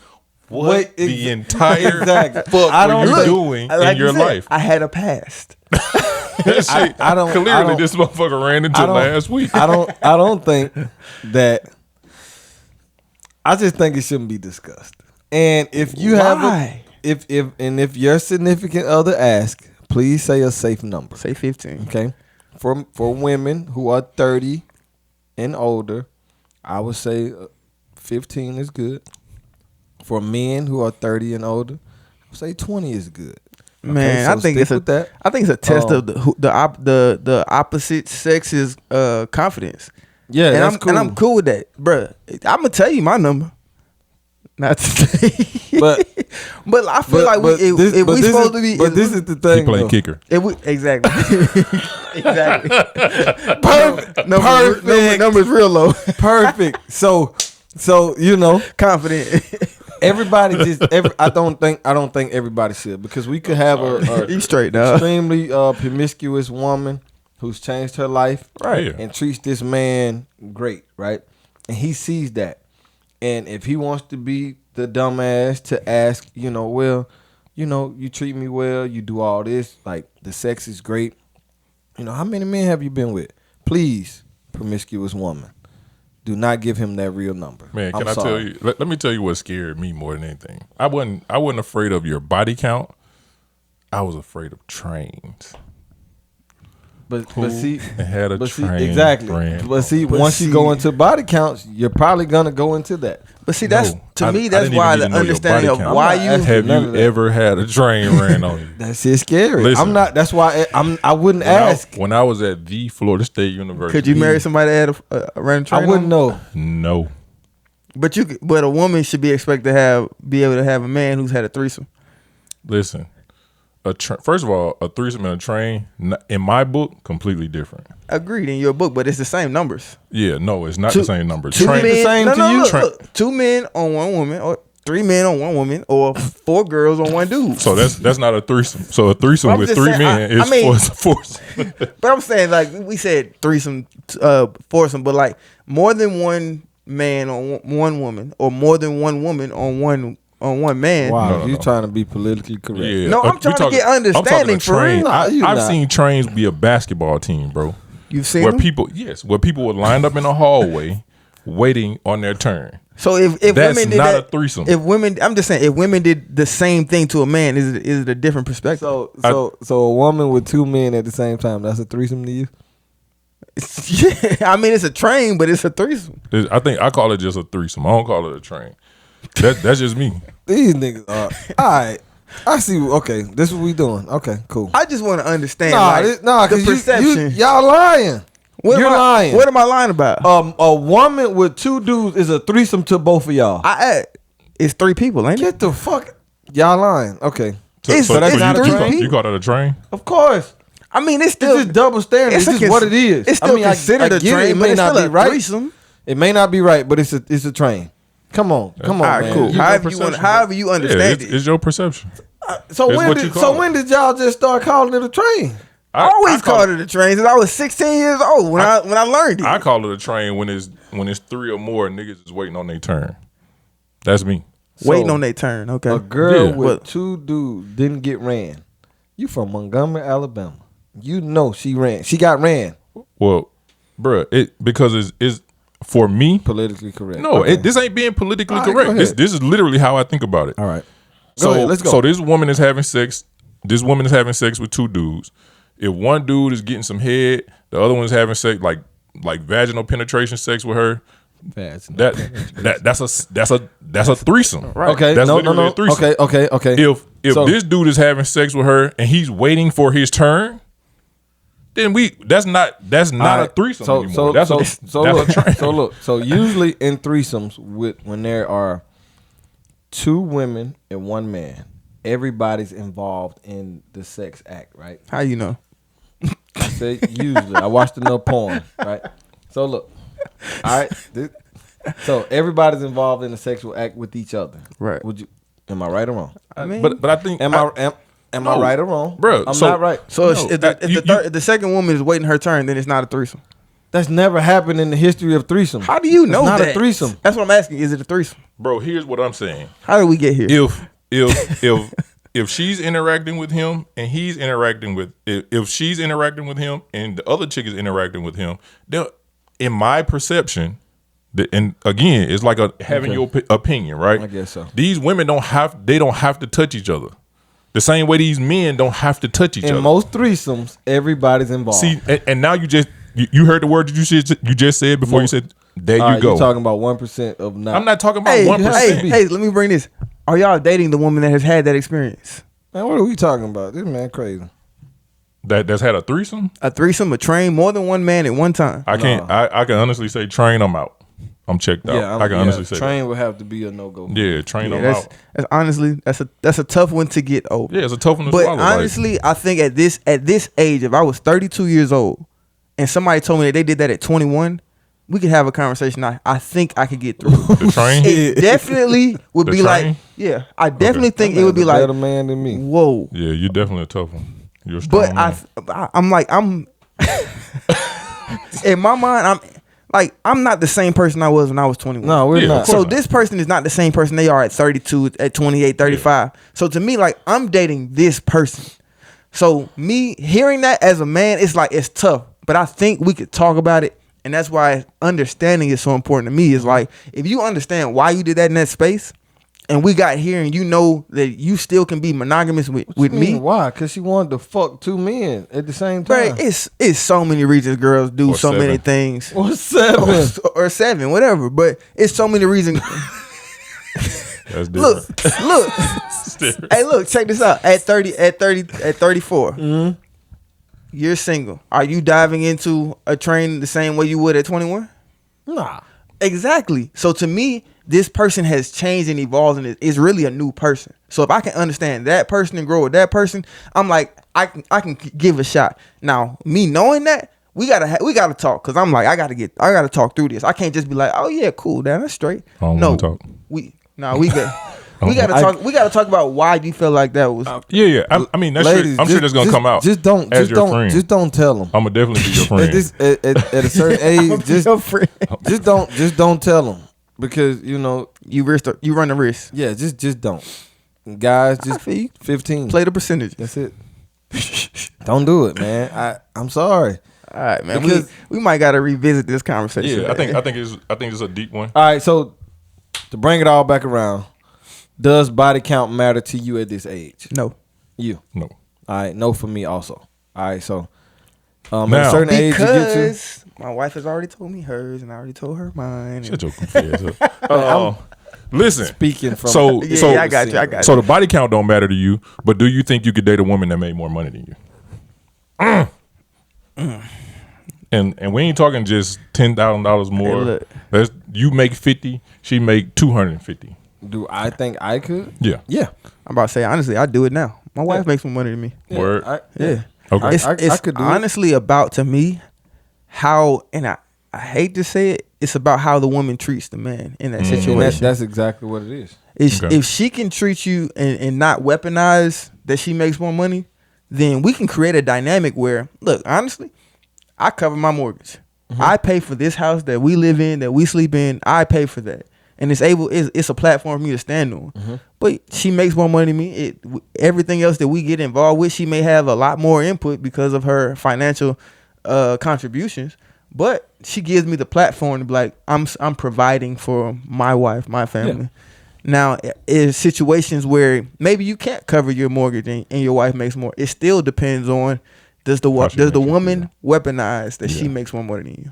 what the entire fuck were you doing like in your life? I had a past. That shit, I don't- clearly this motherfucker ran into last week. I don't think that. I just think it shouldn't be discussed. And if you Why? if your significant other asks, please say a safe number. Say 15. Okay, for women who are 30 and older, I would say 15 is good. For men who are 30 and older, I would say 20 is good. Man, so I think stick with that. I think it's a test of the opposite sex's confidence. Yeah, and that's cool. And I'm cool with that, bruh. I'm gonna tell you my number. Not today, But I feel like this is the thing. He played though. kicker. Exactly. Exactly. Perfect. Numbers real low. Perfect. So Confident. everybody I don't think everybody should, because we could have a You straight dog. extremely promiscuous woman who's changed her life, Right. Yeah. and treats this man great, right? And he sees that. And if he wants to be the dumbass to ask, well, you treat me well, you do all this, like the sex is great. How many men have you been with? Please, promiscuous woman, do not give him that real number. Man, I'm can I sorry. tell you? Let me tell you what scared me more than anything. I wasn't afraid of your body count. I was afraid of trains. But Who see, had a train exactly. brand, But see, But once see- you go into body counts, you're probably gonna go into that. But see, that's No, to I me. That's didn't why even the know your understanding body of count. why I'm not you asking Have none you of that. ever had a train ran on you? That shit's scary. Listen. I'm not. That's why I wouldn't ask. When I was at the Florida State University, could you marry somebody that had a random train? I wouldn't know. No. But a woman should be expected to be able to have a man who's had a threesome. Listen, first of all, a threesome in a train, in my book, completely different. Agreed in your book, but it's the same numbers. Yeah, no, it's not the same number. Two Train, men, the same no, to no, you? look, 2 men on 1 woman, or 3 men on 1 woman, or 4 girls on 1 dude. so that's not a threesome. So a threesome Well, I'm with just 3 saying, men I mean- is force. But I'm saying, like we said, threesome, foursome, but like more than 1 man on 1 woman, or more than 1 woman on one man. Wow, No, you no. trying to be politically correct? Yeah, No, I'm trying to get understanding for real. Nah, you I've not. seen trains be a basketball team, bro. You've seen Where them? people would line up in a hallway waiting on their turn. So if That's women did not that, a threesome. I'm just saying, if women did the same thing to a man, is it a different perspective? So a woman with 2 men at the same time, that's a threesome to you? Yeah, I mean it's a train, but it's a threesome. I think I call it just a threesome. I don't call it a train. That's just me. These niggas are all right. I see. Okay, this is what we doing. Okay, cool. I just want to understand, Nah, the because perception. y'all lying. You're lying. What am I lying about? A woman with 2 dudes is a threesome to both of y'all. It's 3 people, ain't it? Get the fuck. Y'all lying. Okay. It's not a train. You call that a train? Of course. I mean, it's still It's just double standard. It's just what it is. It's still considered a get it. train, It but may it's not still be a right. threesome. It may not be right, but it's a train. Come on, All right, man. cool. However you understand It's your perception. So It's when what did you call it. when did y'all just start calling it a train? I always called it a train since I was 16 years old when I learned it. I call it a train when it's 3 or more niggas is waiting on their turn. That's me. Waiting So, on their turn. Okay. A girl Yeah. with 2 dudes didn't get ran. You from Montgomery, Alabama? You know she ran. She got ran. Well, bruh, because it's for me. Politically correct. No, Okay. this ain't being politically All right, correct. go This ahead. is literally how I think about it. All right. So ahead, let's go. So this woman is having sex. This woman is having sex with 2 dudes. If one dude is getting some head, the other one's having sex like vaginal penetration sex with her. That's a threesome. Right. Okay. That's No. literally a threesome. Okay. If So- this dude is having sex with her and he's waiting for his turn, then that's not a threesome anymore. That's a train. So usually in threesomes when there are 2 women and 1 man, everybody's involved in the sex act, right? How you know? I said usually. I watched enough porn, right? So look, all right. So everybody's involved in a sexual act with each other. Right. Would you? Am I right or wrong? I mean, But I think Am I right or wrong, bro? I'm not right. so No, if the second woman is waiting her turn, then it's not a threesome. That's never happened in the history of threesome. How do you know not that? a threesome? That's what I'm asking. Is it a threesome? bro, here's what I'm saying. How did we get here? If she's interacting with him and he's interacting with if she's interacting with him and the other chick is interacting with him, then in my perception, and again, it's like having your opinion, right? I guess so. These women don't have to touch each other. The same way these men don't have to touch each other. In most threesomes, everybody's involved. See, and now you heard the word that you just said before. You said there All you right, go. You're talking about 1% of not. I'm not talking about Hey, 1%. hey, let me bring this. Are y'all dating the woman that has had that experience? Man, what are we talking about? This man crazy. That's had a threesome. A threesome, a train, more than one man at one time. I can't. I can honestly say train. I'm out. I'm checked out. Yeah, I can honestly say train would have to be a no go. Yeah, train. I'm that's out. honestly that's a tough one to get over. Yeah, it's a tough one to But swallow. honestly, I think at this age, if I was 32 years old and somebody told me that they did that at 21, we could have a conversation. I think I could get through. The train. It definitely would The be train? like, yeah, I definitely think That it would be man's a like, better man than me. whoa. Yeah, you're definitely a tough one. You're a strong But man. I'm in my mind, I'm not the same person I was when I was 21. No, we're Yeah, not. of So course not. this person is not the same person they are at 32, at 28, 35. So to me, like, I'm dating this person. So me hearing that as a man, it's tough. But I think we could talk about it. And that's why understanding is so important to me. Is like, if you understand why you did that in that space, and we got here and you know that you still can be monogamous with me. Why? Because she wanted to fuck two men at the same time. Right, it's so many reasons girls do Or so many 7. things. Or 7. Or 7, whatever. But it's so many reasons. That's different. Look. Hey, look, check this out. At 34, you're single. Are you diving into a train the same way you would at 21? Nah. Exactly. So to me, this person has changed and evolved and is really a new person. So if I can understand that person and grow with that person, I'm like, I can give a shot. Now, me knowing that, we gotta talk, because I'm like, I gotta talk through this. I can't just be like, oh yeah, cool, damn, that's straight. I don't no, wanna talk. we gotta talk. We gotta talk about why you feel like that was. Yeah. I mean, that Ladies, shit, I'm sure that's gonna come out. Just don't. as Just your don't. friend. Just don't tell them. I'm gonna definitely be your friend. At a certain age, Your friend. just don't tell them, because you You run the risk. yeah, just don't. Guys, just feel you. 15. Play the percentage. That's it. Don't do it, man. I'm sorry. All right, man. Because- We might gotta revisit this conversation. Yeah, I man. think it's a deep one. All right, so to bring it all back around, does body count matter to you at this age? No. You. No. All right, no for me also. All right, so at Now- a certain age you get to. Because my wife has already told me hers, and I already told her mine. Shut your goofy ass up. Listen. Speaking from So Yeah, I got you. I got So you. the body count don't matter to you, but do you think you could date a woman that made more money than you? And we ain't talking just $10,000 more. Hey, look. That's, you make 50, she make 250. Do I think I could? Yeah. Yeah. I'm about to say, honestly, I do it now. My wife makes more money than me. Word. Yeah. Okay. It's could do it. honestly about, to me, how, and I hate to say it, it's about how the woman treats the man in that And situation. that's exactly what it is. Okay. If she can treat you and not weaponize that she makes more money, then we can create a dynamic where, look, honestly, I cover my mortgage. I pay for this house that we live in, that we sleep in. I pay for that. And it's a platform for me to stand on. But she makes more money than me. Everything else that we get involved with, she may have a lot more input because of her financial contributions. But she gives me the platform to be like, I'm providing for my wife, my family. Now, in situations where maybe you can't cover your mortgage and your wife makes more, it still depends on does the woman weaponize that she makes more money than you?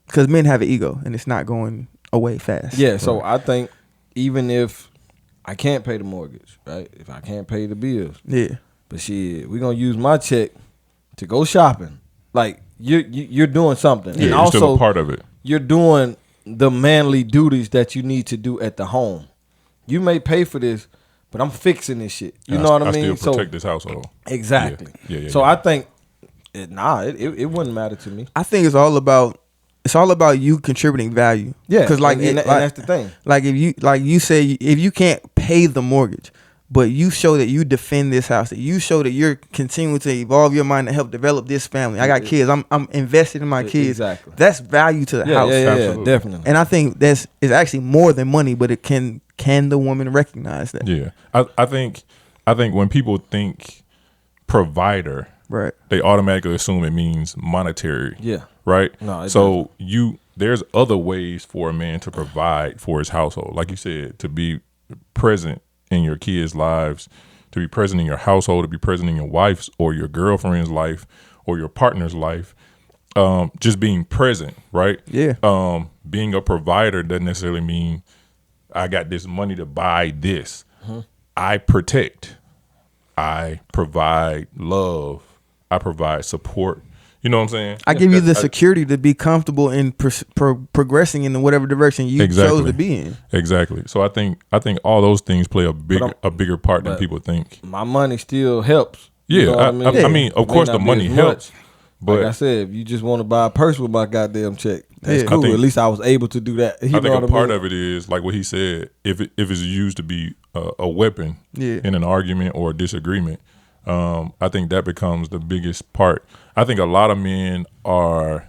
Because men have an ego and it's not going away fast. Yeah, so I think even if I can't pay the mortgage, right? If I can't pay the bills, Yeah. but shit, we're gonna use my check to go shopping. Like you're doing something, Yeah, and you're still also a part of it. you're doing the manly duties that you need to do at the home. You may pay for this, but I'm fixing this shit. You know what I mean? still protect this household. Exactly. Yeah. So I think It wouldn't matter to me. I think it's all about you contributing value. Yeah, because and that's the thing. Like if you say if you can't pay the mortgage, but you show that you defend this house, that you show that you're continuing to evolve your mind to help develop this family. I got kids. I'm invested in my kids. Exactly. That's value to the house. Yeah, definitely. And I think it's actually more than money, but it can the woman recognize that? Yeah, I think when people think provider, right, they automatically assume it means monetary. Yeah. Right. No. So there's other ways for a man to provide for his household, like you said, to be present in your kids' lives, to be present in your household, to be present in your wife's or your girlfriend's life or your partner's life. Just being present, right? Yeah. Being a provider doesn't necessarily mean I got this money to buy this. Mm-hmm. I protect. I provide love. I provide support. You know what I'm saying? I give you the security to be comfortable in progressing in whatever direction you chose to be in. Exactly. So I think all those things play a bigger part than people think. My money still helps. Yeah, You know what I mean, of course, the money helps. But like I said, if you just want to buy a purse with my goddamn check, that's cool. At least I was able to do that. I think a part of it is like what he said. If it's used to be a weapon in an argument or a disagreement, I think that becomes the biggest part. I think a lot of men are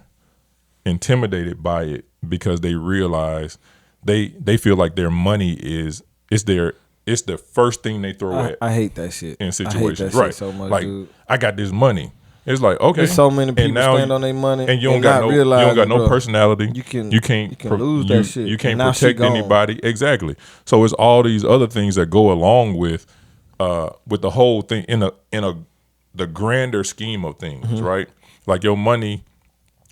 intimidated by it because they realize they feel like their money it's the first thing they throw at. I hate that shit in situations. I hate that right? Shit so much, like dude. I got this money. It's like, okay, there's so many people stand on their money and you don't got no personality. You can lose that shit. You can't protect anybody. Exactly. So it's all these other things that go along with the whole thing in the grander scheme of things, right? Like your money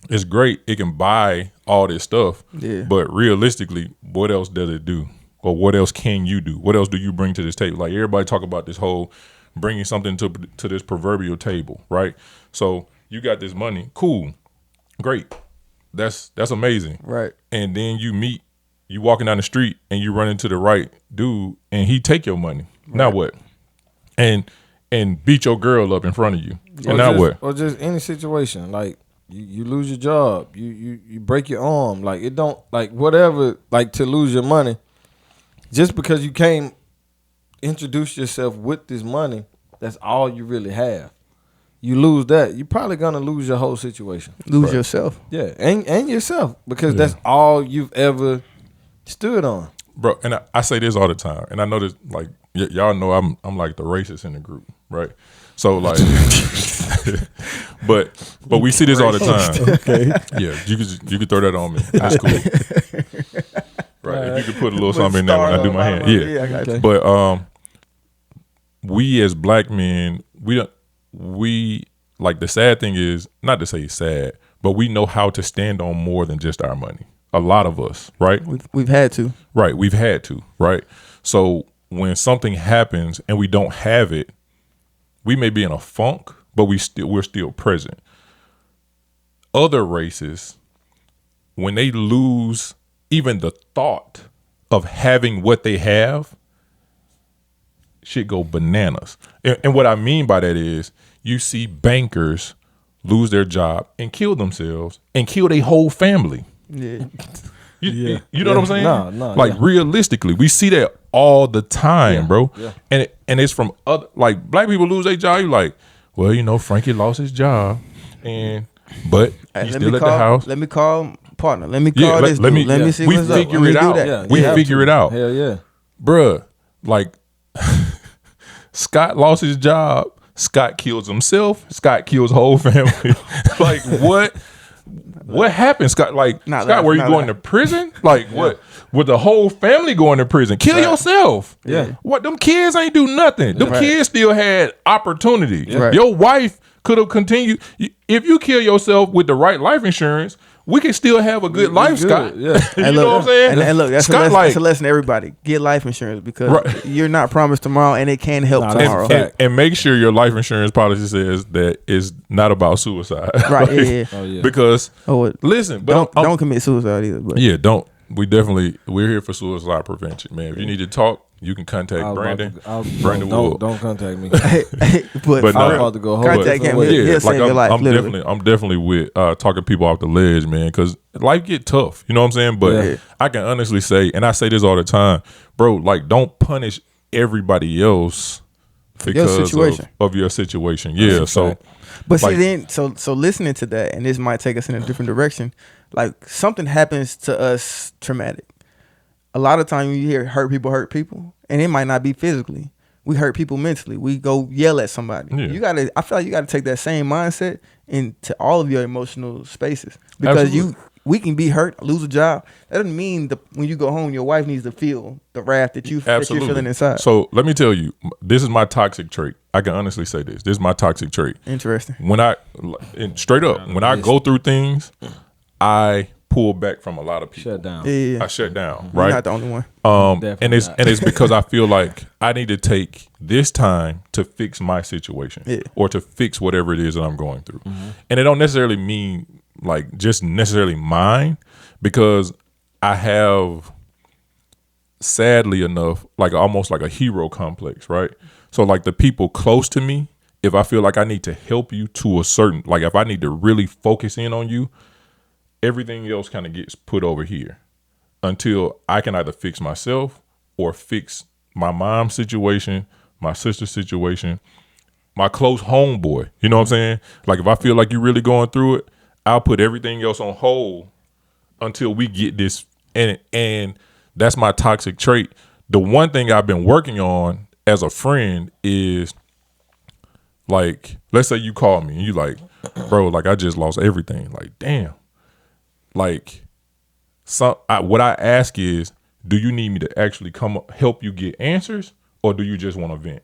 is great; it can buy all this stuff. Yeah. But realistically, what else does it do? Or what else can you do? What else do you bring to this table? Like everybody talk about this whole bringing something to this proverbial table, right? So you got this money, cool, great, that's amazing, right? And then you walking down the street and you run into the right dude and he take your money. Right. Now what? And beat your girl up in front of you. And now what? Or just any situation, like you lose your job, you break your arm, like it don't like whatever, like to lose your money, just because you can't introduce yourself with this money, that's all you really have. You lose that, you're probably gonna lose your whole situation. Lose yourself. Yeah, and yourself, because that's all you've ever stood on. Bro, and I say this all the time, and I know this, like y'all know I'm like the racist in the group, right? So like, but we see this all the time. Okay. Yeah, you could throw that on me. That's cool. Right, if you could put a little something in there when I do my hand. Yeah, I got you. But we as black men, we like, the sad thing is, not to say sad, but we know how to stand on more than just our money. A lot of us, right? We've had to. Right, we've had to, right? So when something happens and we don't have it, we may be in a funk, but we're still present. Other races, when they lose even the thought of having what they have, shit go bananas. And what I mean by that is, you see bankers lose their job and kill themselves and kill their whole family. Yeah. You know what I'm saying? No. Like realistically, we see that all the time, bro. Yeah. And it's from other, like, black people lose their job. You like, well, you know, Frankie lost his job, but he's still at the house. Let me call partner. Let me call this dude. Let me see what's up. We figure it out. Yeah, we figure it out. Hell yeah. Bruh, like Scott lost his job. Scott kills himself. Scott kills whole family. Like what? What happened, Scott? Like, Scott, were you going to prison? Like, what? With the whole family going to prison? Kill yourself. Yeah. What? Them kids ain't do nothing. Them kids still had opportunity. Right. Your wife could have continued. If you kill yourself with the right life insurance, we can still have a good life, Scott. Yeah. You know what I'm saying? And look, that's Scott, that's a lesson to everybody. Get life insurance, because you're not promised tomorrow, and it can help tomorrow. And make sure your life insurance policy says that it's not about suicide. Right. Like, yeah. Oh yeah. Because listen, but don't commit suicide either. But we're here for suicide prevention, man. If you need to talk, you can contact I was about Brandon. to- Brandon will. don't contact me. but But I was no, about to go home. contact him. yeah, He'll save your life. I'm definitely with talking people off the ledge, man, because life get tough. You know what I'm saying? But Yeah. I can honestly say, and I say this all the time, bro. Like, don't punish everybody else because situation. of your situation. Yeah. So, But like- see, then so listening to that, and this might take us in a different direction. Like something happens to us traumatic. A lot of time you hear hurt people, and it might not be physically. We hurt people mentally. We go yell at somebody. Yeah. I feel like you gotta take that same mindset into all of your emotional spaces because Absolutely. we can be hurt, lose a job. That doesn't mean when you go home, your wife needs to feel the wrath that you're feeling inside. So let me tell you, this is my toxic trait. I can honestly say this. This is my toxic trait. Interesting. And straight up, when I go through things, I pull back from a lot of people. Shut down. Yeah. I shut down, You're right? not the only one. And Definitely it's not. and it's because I feel like I need to take this time to fix my situation or to fix whatever it is that I'm going through. And it don't necessarily mean like just necessarily mine, because I have, sadly enough, like almost like a hero complex, right? So like the people close to me, if I feel like I need to help you to a certain, like if I need to really focus in on you, everything else kind of gets put over here until I can either fix myself or fix my mom's situation, my sister's situation, my close homeboy. You know what I'm saying? Like if I feel like you're really going through it, I'll put everything else on hold until we get this. And that's my toxic trait. The one thing I've been working on as a friend is, like, let's say you call me and you like, bro, like I just lost everything. Like, damn. Like, what I ask is, do you need me to actually come help you get answers, or do you just want to vent?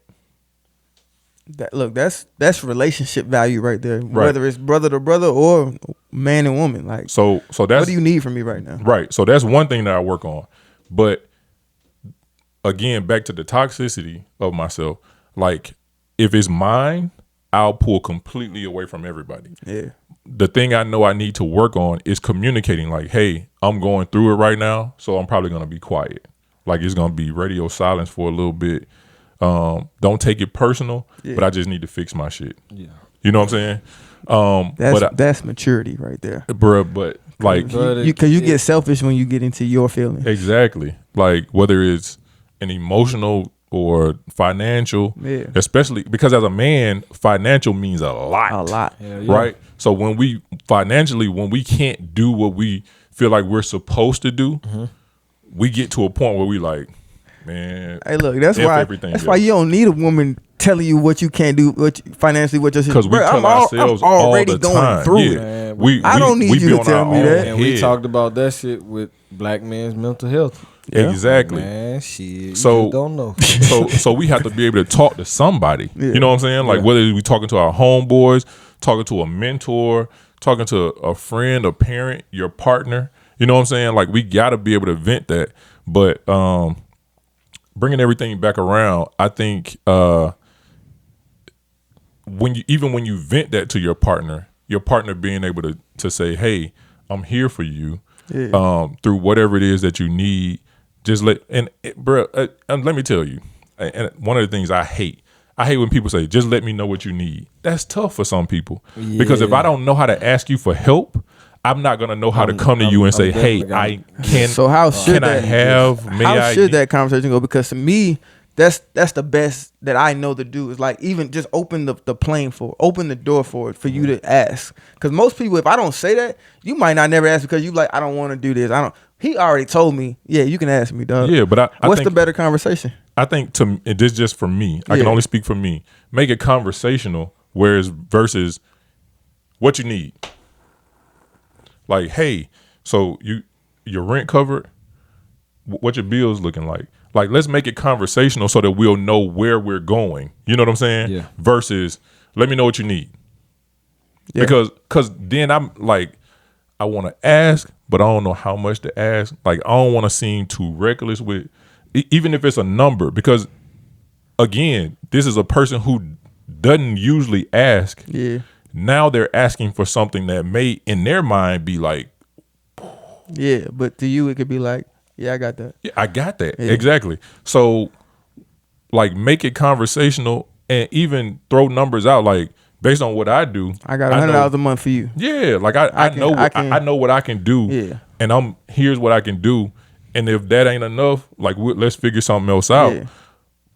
That's relationship value right there. Right. Whether it's brother to brother or man and woman. Like, So that's what do you need from me right now? right. So that's one thing that I work on. But again, back to the toxicity of myself. Like, if it's mine, I'll pull completely away from everybody. Yeah. The thing I know I need to work on is communicating. Like, hey, I'm going through it right now, so I'm probably gonna be quiet. Like, it's gonna be radio silence for a little bit. Don't take it personal, but I just need to fix my shit. Yeah. You know what I'm saying? That's maturity right there. Bruh, but like, Because you get selfish when you get into your feelings. exactly. Like, whether it's an emotional or financial, especially because as a man, financial means a lot. A lot. Right? So when we can't do what we feel like we're supposed to do, we get to a point where we like, man. Hey, look, that's F why you don't need a woman telling you what you can't do, financially, what your because we tell ourselves I'm already all the going time. through Yeah. it. I don't need we you be to on tell our me own that. And we head. talked about that shit with black men's mental health. Yeah. Exactly. Man, shit. So- you don't know. so we have to be able to talk to somebody. Yeah. You know what I'm saying? Like whether we talking to our homeboys, talking to a mentor, talking to a friend, a parent, your partner. You know what I'm saying? Like we got to be able to vent that. But bringing everything back around, I think when you vent that to your partner being able to say, "Hey, I'm here for you," through whatever it is that you need. Just and let me tell you, and one of the things I hate when people say, "Just let me know what you need." That's tough for some people because if I don't know how to ask you for help, I'm not gonna know how to come to you and say, "Hey, I can." So how should that conversation go? Because to me, that's the best that I know to do is like even just open the door for it for you to ask. Because most people, if I don't say that, you might not never ask because you like I don't want to do this. He already told me, yeah, you can ask me, dog. Yeah, but what's think the better conversation? I think this just for me. I can only speak for me. Make it conversational, versus what you need. Like, hey, so your rent covered? What your bills looking like? Like, let's make it conversational so that we'll know where we're going. You know what I'm saying? Yeah. Versus, let me know what you need. Yeah. Because then I'm like, I want to ask, but I don't know how much to ask. Like, I don't want to seem too reckless with, even if it's a number. Because, again, this is a person who doesn't usually ask. Yeah. Now they're asking for something that may, in their mind, be like, yeah, but to you, it could be like, yeah, I got that. yeah, I got that. Yeah. Exactly. So like make it conversational and even throw numbers out like based on what I do. I got $100 a month for you. Yeah, like I know what I can do. Yeah. And here's what I can do. And if that ain't enough, like let's figure something else out. Yeah.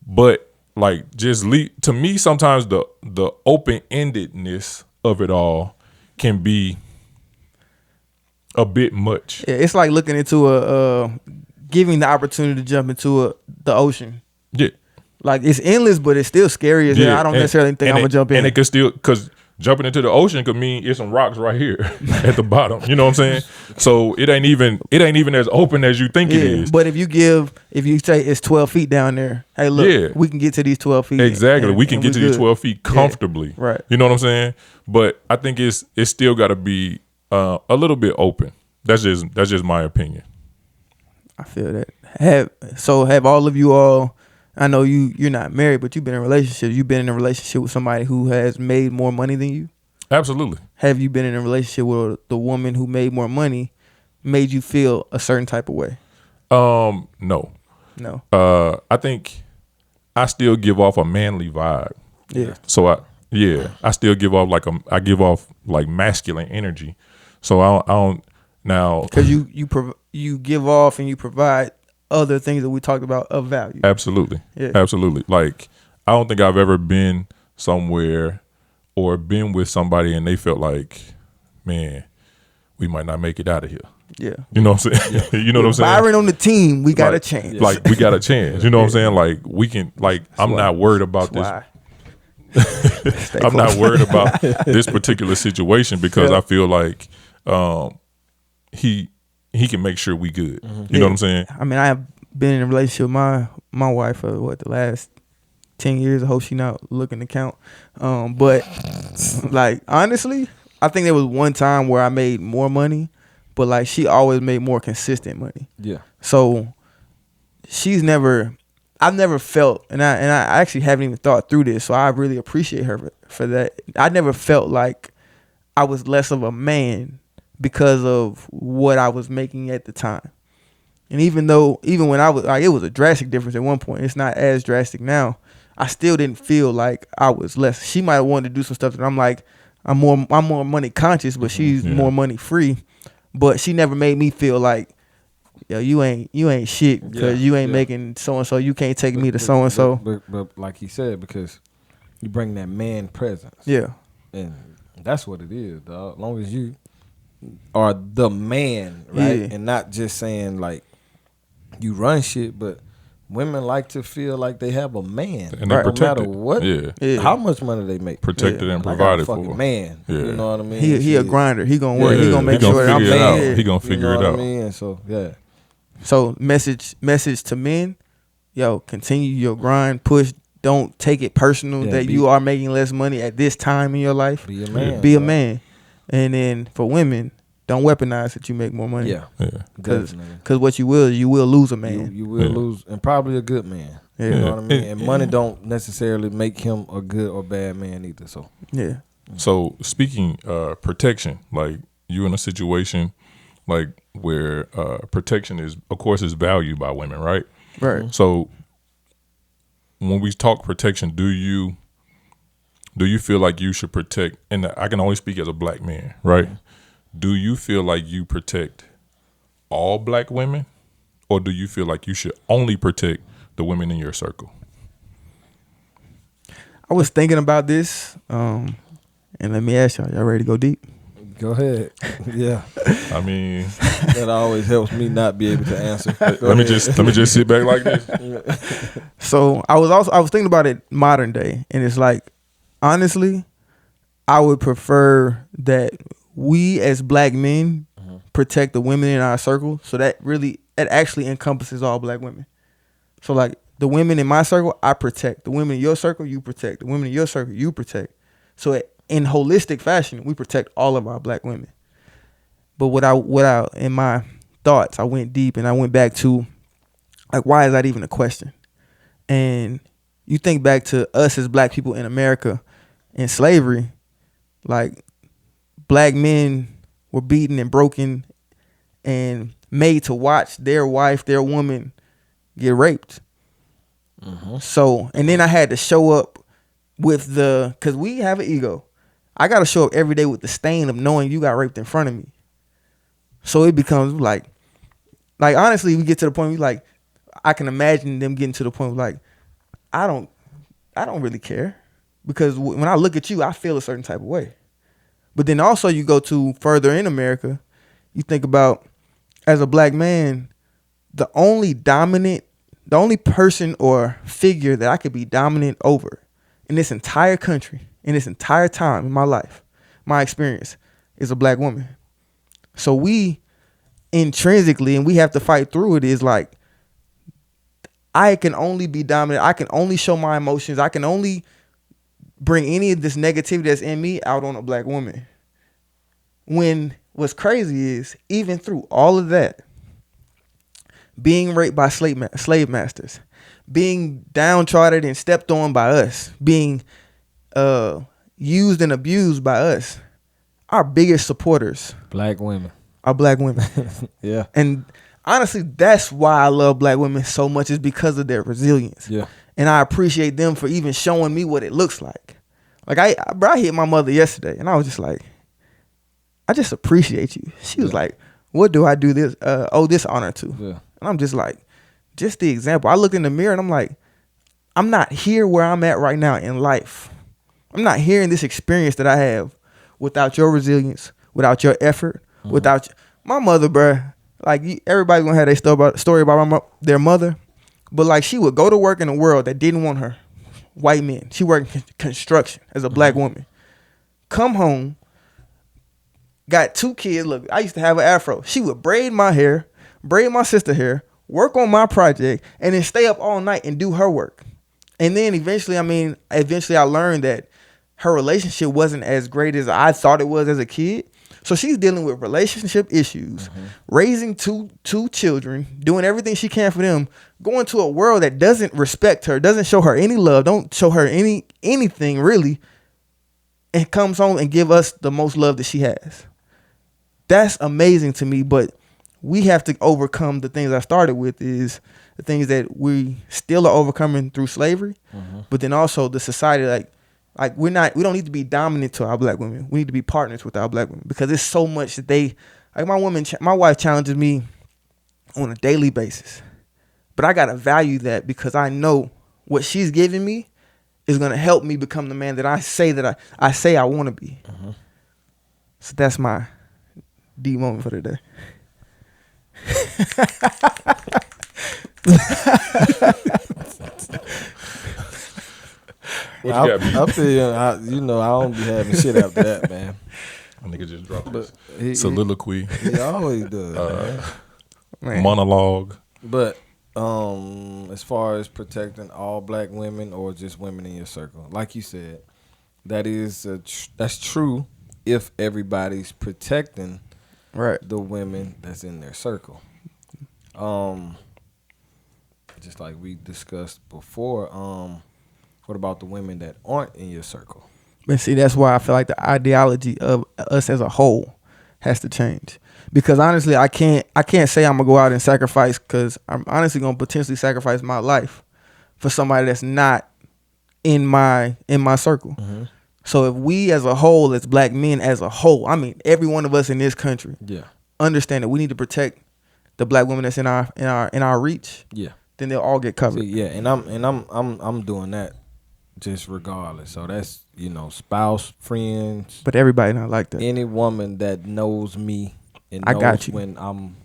But like just to me, sometimes the open-endedness of it all can be a bit much. Yeah, it's like looking into giving the opportunity to jump into the ocean. Yeah. Like it's endless, but it's still scary as hell. I don't necessarily think I'm gonna jump in. And it could still, because jumping into the ocean could mean it's some rocks right here at the bottom. You know what I'm saying? So it ain't even as open as you think it is. But if you say it's 12 feet down there, hey look, we can get to these 12 feet. Exactly. We can get to these 12 feet comfortably. Yeah, right. You know what I'm saying? But I think it's still gotta be a little bit open. That's just my opinion. I feel that. Have all of you all, I know you're not married, but you've been in a relationship. You've been in a relationship with somebody who has made more money than you? Absolutely. Have you been in a relationship with the woman who made more money, made you feel a certain type of way? No. I think I still give off a manly vibe. Yeah. So I still give off like masculine energy. So I don't now, because you give off and you provide other things that we talked about of value. Absolutely. Yeah. Absolutely. Like I don't think I've ever been somewhere or been with somebody and they felt like, man, we might not make it out of here. Yeah. You know what I'm saying? You know what I'm saying? Byron on the team, we got a chance. Like we got a chance. You know what I'm saying? Like we can, like I'm not worried about this. I'm not worried about this particular situation because I feel like he can make sure we good. You know what I'm saying? I mean, I have been in a relationship with my wife for the last 10 years. I hope she's not looking to count. But like honestly, I think there was one time where I made more money, but like she always made more consistent money. Yeah. So I've never felt, and I actually haven't even thought through this, so I really appreciate her for that. I never felt like I was less of a man because of what I was making at the time. And even when I was like, it was a drastic difference at one point. It's not as drastic now. I still didn't feel like I was less. She might have wanted to do some stuff that I'm like, I'm more money conscious, but she's more money free. But she never made me feel like, yo, you ain't shit because you ain't making so and so. You can't take me to so and so. But like he said, because you bring that man presence. Yeah, and that's what it is, dog. As long as you are the man, right, and not just saying like you run shit, but women like to feel like they have a man, and they protect no matter what, how much money they make, protected and provided for. Man, you know what I mean? He a grinder. He gonna work. He gonna make sure I'm man. He gonna figure it out. I mean? And so So message to men, yo, continue your grind, push. Don't take it personal that you are making less money at this time in your life. Be a man. Be a man. And then for women, don't weaponize that you make more money. Yeah. Because what you will lose a man. You will lose, and probably a good man. Yeah. You know what I mean? And money don't necessarily make him a good or bad man either. So yeah. So speaking protection, like you in a situation like where protection is, of course, is valued by women, right? Right. So when we talk protection, do you feel like you should protect? And I can only speak as a black man, right? Do you feel like you protect all black women, or do you feel like you should only protect the women in your circle? I was thinking about this, and let me ask y'all ready to go deep? Go ahead. Yeah. I mean, that always helps me not be able to answer. Let me just sit back like this. So I was thinking about it modern day, and it's like, honestly, I would prefer that we as black men protect the women in our circle. So that actually encompasses all black women. So like the women in my circle, I protect. The women in your circle, you protect. The women in your circle, you protect. So in holistic fashion, we protect all of our black women. But what I in my thoughts, I went deep and I went back to like, why is that even a question? And you think back to us as black people in America in slavery, like black men were beaten and broken and made to watch their wife, their woman get raped. So, and then I had to show up with because we have an ego. I got to show up every day with the stain of knowing you got raped in front of me. So it becomes like honestly, we get to the point where I can imagine them getting to the point where I don't really care, because when I look at you, I feel a certain type of way. But then also you go to further in America, you think about, as a black man, the only person or figure that I could be dominant over in this entire country, in this entire time in my life, my experience, is a black woman. So we intrinsically, and we have to fight through it, is I can only be dominant. I can only show my emotions. I can only bring any of this negativity that's in me out on a black woman. When what's crazy is, even through all of that, being raped by slave masters, being downtrodden and stepped on by us, being used and abused by us, our biggest supporters Black women. are black women. Yeah. And honestly, that's why I love black women so much, is because of their resilience. Yeah. And I appreciate them for even showing me what it looks like. I hit my mother yesterday, and I was just like, I just appreciate you. She was like, what do I do this owe this honor to? Yeah. And I'm just like, just the example. I look in the mirror and I'm like, I'm not here where I'm at right now in life. I'm not here in this experience that I have without your resilience, without your effort, without my mother, bruh. Everybody's gonna have their story about their mother, but she would go to work in a world that didn't want her. White men. She worked in construction as a black woman. Come home, got 2 kids. Look, I used to have an afro. She would braid my hair, braid my sister's hair, work on my project, and then stay up all night and do her work. And then eventually I learned that her relationship wasn't as great as I thought it was as a kid. So she's dealing with relationship issues, raising two children, doing everything she can for them, going to a world that doesn't respect her, doesn't show her any love, don't show her anything really, and comes home and give us the most love that she has. That's amazing to me, but we have to overcome the things I started with, is the things that we still are overcoming through slavery, but then also the society, we don't need to be dominant to our black women. We need to be partners with our black women, because it's so much that my wife challenges me on a daily basis, but I gotta value that, because I know what she's giving me is gonna help me become the man that I say I want to be. So that's my D moment for today. What you got, I feel, I don't be having shit after that, man. A nigga just dropped But soliloquy, he always does, man. monologue. But as far as protecting all black women or just women in your circle, like you said, that's true if everybody's protecting the women that's in their circle. Just like we discussed before, what about the women that aren't in your circle? But see, that's why I feel like the ideology of us as a whole has to change. Because honestly, I can't say I'm gonna go out and sacrifice, because I'm honestly gonna potentially sacrifice my life for somebody that's not in my circle. So if we as a whole, as black men as a whole, I mean every one of us in this country, understand that we need to protect the black women that's in our reach, then they'll all get covered. See, and I'm doing that just regardless. So that's, spouse, friends. But everybody not like that. Any woman that knows me and I knows got you. when I'm,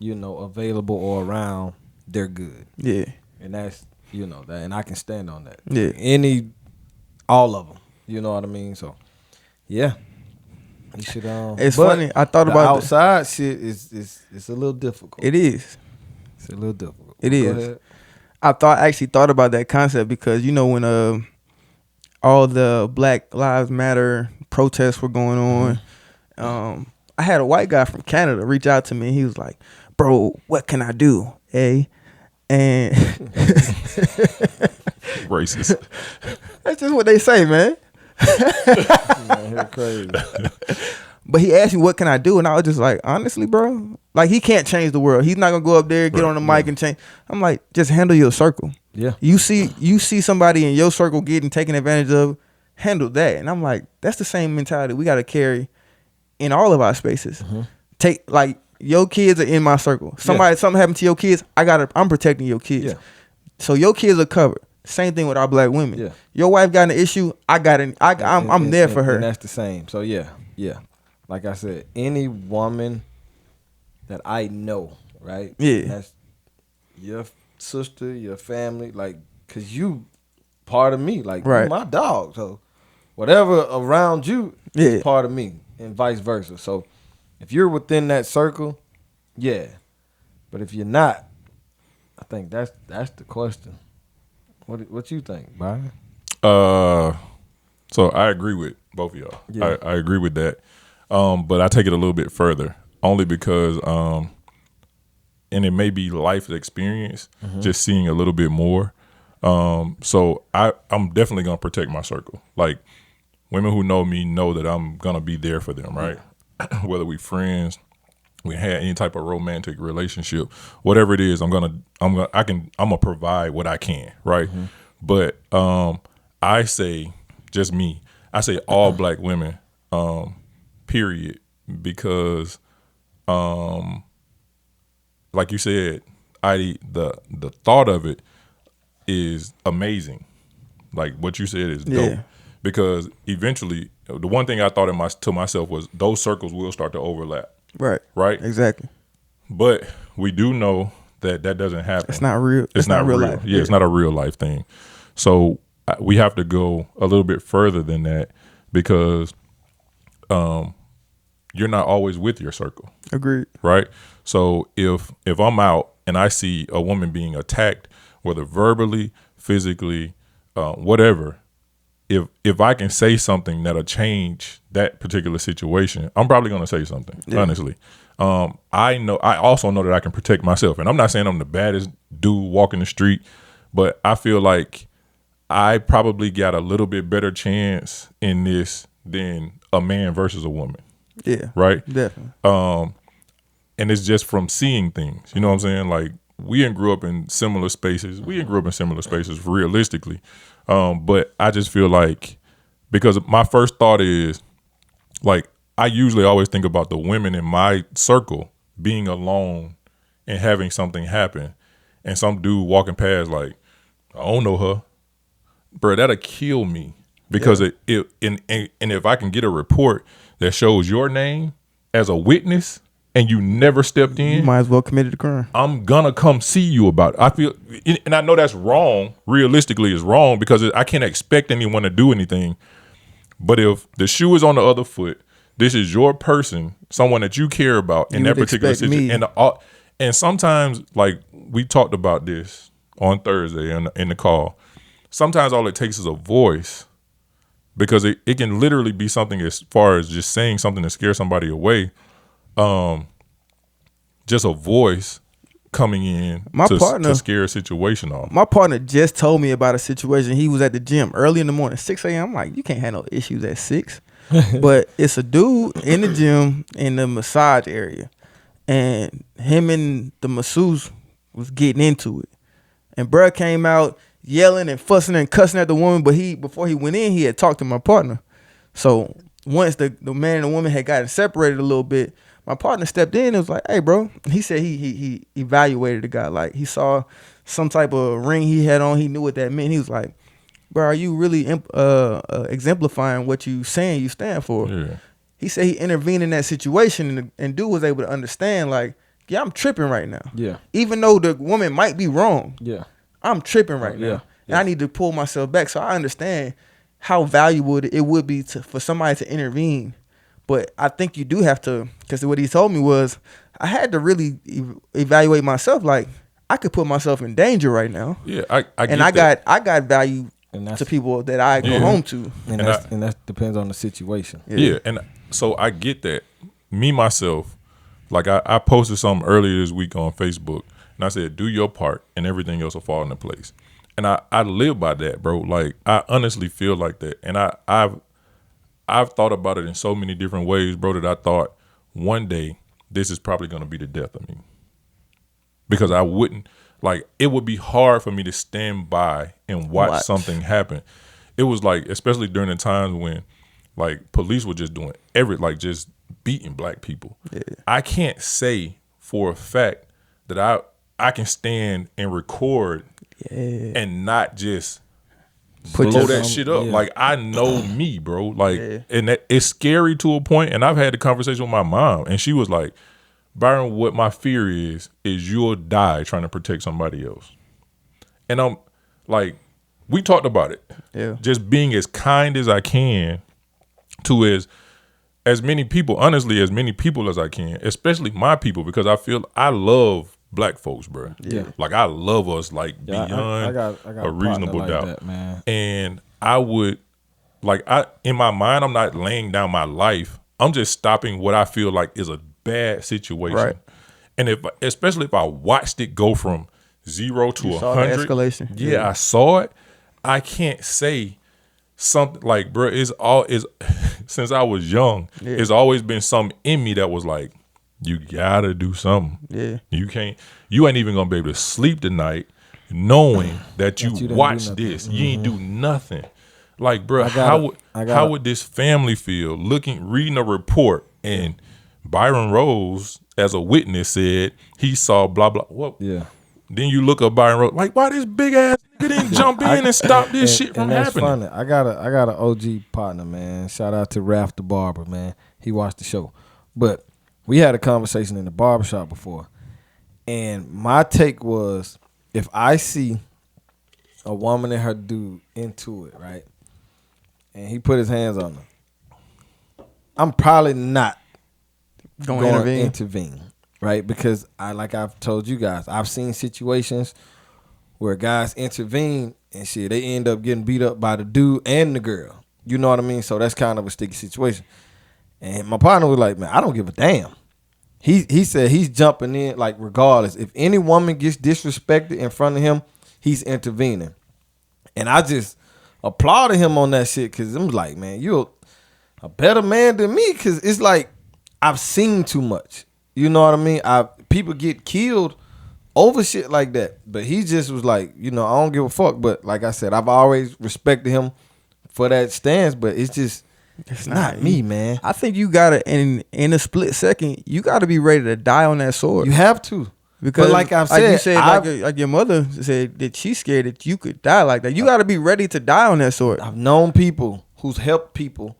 available or around, they're good. Yeah. And that's, that, and I can stand on that. Yeah. All of them. You know what I mean? So, yeah. You should. It's funny. I thought about outside shit is a little difficult. It is. It's a little difficult. It Go is. ahead. I actually thought about that concept, because when all the Black Lives Matter protests were going on, I had a white guy from Canada reach out to me. He was like, "Bro, what can I do?" And Racist. That's just what they say, man. Man, you're crazy. But he asked me, what can I do? And I was just like, honestly, bro, he can't change the world. He's not going to go up there, get on the mic and change. I'm like, just handle your circle. Yeah. You see somebody in your circle getting taken advantage of, handle that. And I'm like, that's the same mentality we got to carry in all of our spaces. Take, like, your kids are in my circle. Something happened to your kids, I'm protecting your kids. Yeah. So your kids are covered. Same thing with our black women. Yeah. Your wife got an issue, I'm there for her. And that's the same. So yeah. Like I said, any woman that I know, right? Yeah. That's your sister, your family, like, cause you part of me, like, right. You my dog. So whatever around you is part of me, and vice versa. So if you're within that circle, yeah. But if you're not, I think that's the question. What you think, Byron? So I agree with both of y'all. Yeah. I agree with that. But I take it a little bit further, only because and it may be life experience, just seeing a little bit more. So I'm definitely gonna protect my circle. Like, women who know me know that I'm gonna be there for them, right? Whether we friends, we had any type of romantic relationship, whatever it is, I'm gonna provide what I can, right? But I say, just me, I say all black women, period, because like you said, the thought of it is amazing. Like what you said is dope. Because eventually, the one thing I thought to myself was those circles will start to overlap. Right. Right? Exactly. But we do know that doesn't happen. It's not real. It's not real life. Yeah, it's not a real life thing. So we have to go a little bit further than that, because you're not always with your circle. Agreed. Right? So if I'm out and I see a woman being attacked, whether verbally, physically, whatever, if I can say something that'll change that particular situation, I'm probably gonna say something, honestly. I also know that I can protect myself. And I'm not saying I'm the baddest dude walking the street, but I feel like I probably got a little bit better chance in this than a man versus a woman. Yeah. Right? Definitely. And it's just from seeing things. You know what I'm saying? Like, we didn't grew up in similar spaces. Realistically. But I just feel like, because my first thought is, like, I usually always think about the women in my circle being alone and having something happen, and some dude walking past like, I don't know her. Bro, that'll kill me, because and if I can get a report that shows your name as a witness and you never stepped in, you might as well committed a crime. I'm gonna come see you about it. I feel, and I know that's wrong. Realistically, it's wrong, because I can't expect anyone to do anything. But if the shoe is on the other foot, this is your person, someone that you care about in that particular situation. And sometimes, like we talked about this on Thursday in the call, sometimes all it takes is a voice, because it can literally be something as far as just saying something to scare somebody away. Just a voice coming in to scare a situation off. My partner just told me about a situation. He was at the gym early in the morning, 6 a.m. I'm like, you can't have no issues at 6. But it's a dude in the gym in the massage area, and him and the masseuse was getting into it. And bruh came out yelling and fussing and cussing at the woman, but before he went in, he had talked to my partner. So once the man and the woman had gotten separated a little bit, my partner stepped in and was like, hey, bro. He said he evaluated the guy. Like, he saw some type of ring he had on. He knew what that meant. He was like, bro, are you really exemplifying what you saying you stand for? Yeah. He said he intervened in that situation, and dude was able to understand, like, yeah, I'm tripping right now. Yeah. Even though the woman might be wrong. Yeah. I'm tripping right now. And I need to pull myself back. So I understand how valuable it would be for somebody to intervene. But I think you do have to, because what he told me was, I had to really evaluate myself. Like, I could put myself in danger right now. Yeah, I got value to people that I go home to. And that depends on the situation. Yeah, and so I get that. Me, myself, like I posted something earlier this week on Facebook, and I said, do your part and everything else will fall into place. And I live by that, bro. Like, I honestly feel like that. And I've thought about it in so many different ways, bro, that I thought one day this is probably going to be the death of me. Because I wouldn't like it would be hard for me to stand by and watch something happen. It was like, especially during the times when like police were just doing just beating black people. Yeah. I can't say for a fact that I can stand and record and not just blow that shit up. Yeah. Like I know me, bro. Like and it's scary to a point. And I've had a conversation with my mom, and she was like, Byron, what my fear is you'll die trying to protect somebody else. And I'm like, we talked about it. Yeah. Just being as kind as I can to as many people, honestly, as many people as I can, especially my people, because I love black folks, bro. Yeah. Like I love us like beyond I got a reasonable doubt. That, man. And I would in my mind, I'm not laying down my life. I'm just stopping what I feel like is a bad situation. Right. And especially if I watched it go from 0 to 100 escalation. Yeah, I saw it. I can't say something like, bro, since I was young, it's always been something in me that was like, you gotta do something. Yeah. You ain't even gonna be able to sleep tonight knowing that you watched this. Mm-hmm. You ain't do nothing. Like, bro, how would this family feel reading a report and Byron Rose as a witness said he saw blah blah. What? Yeah. Then you look up Byron Rose, like, why this big ass nigga didn't jump in and stop this shit from happening? Funny. I got an OG partner, man. Shout out to Ralph the barber, man. He watched the show. But we had a conversation in the barbershop before. And my take was, if I see a woman and her dude into it, right? And he put his hands on her, I'm probably not going to intervene. Right, because I've told you guys, I've seen situations where guys intervene and shit, they end up getting beat up by the dude and the girl. You know what I mean? So that's kind of a sticky situation. And my partner was like, man, I don't give a damn. He said he's jumping in like regardless. If any woman gets disrespected in front of him, he's intervening. And I just applauded him on that shit because I'm like, man, you're a better man than me, because it's like I've seen too much. You know what I mean? People get killed over shit like that. But he just was like, I don't give a fuck. But like I said, I've always respected him for that stance. But it's not me, man. I think you gotta, in a split second, you gotta be ready to die on that sword. You have to. Because like I've said, like your mother said that she's scared that you could die like that. You gotta be ready to die on that sword. I've known people who's helped people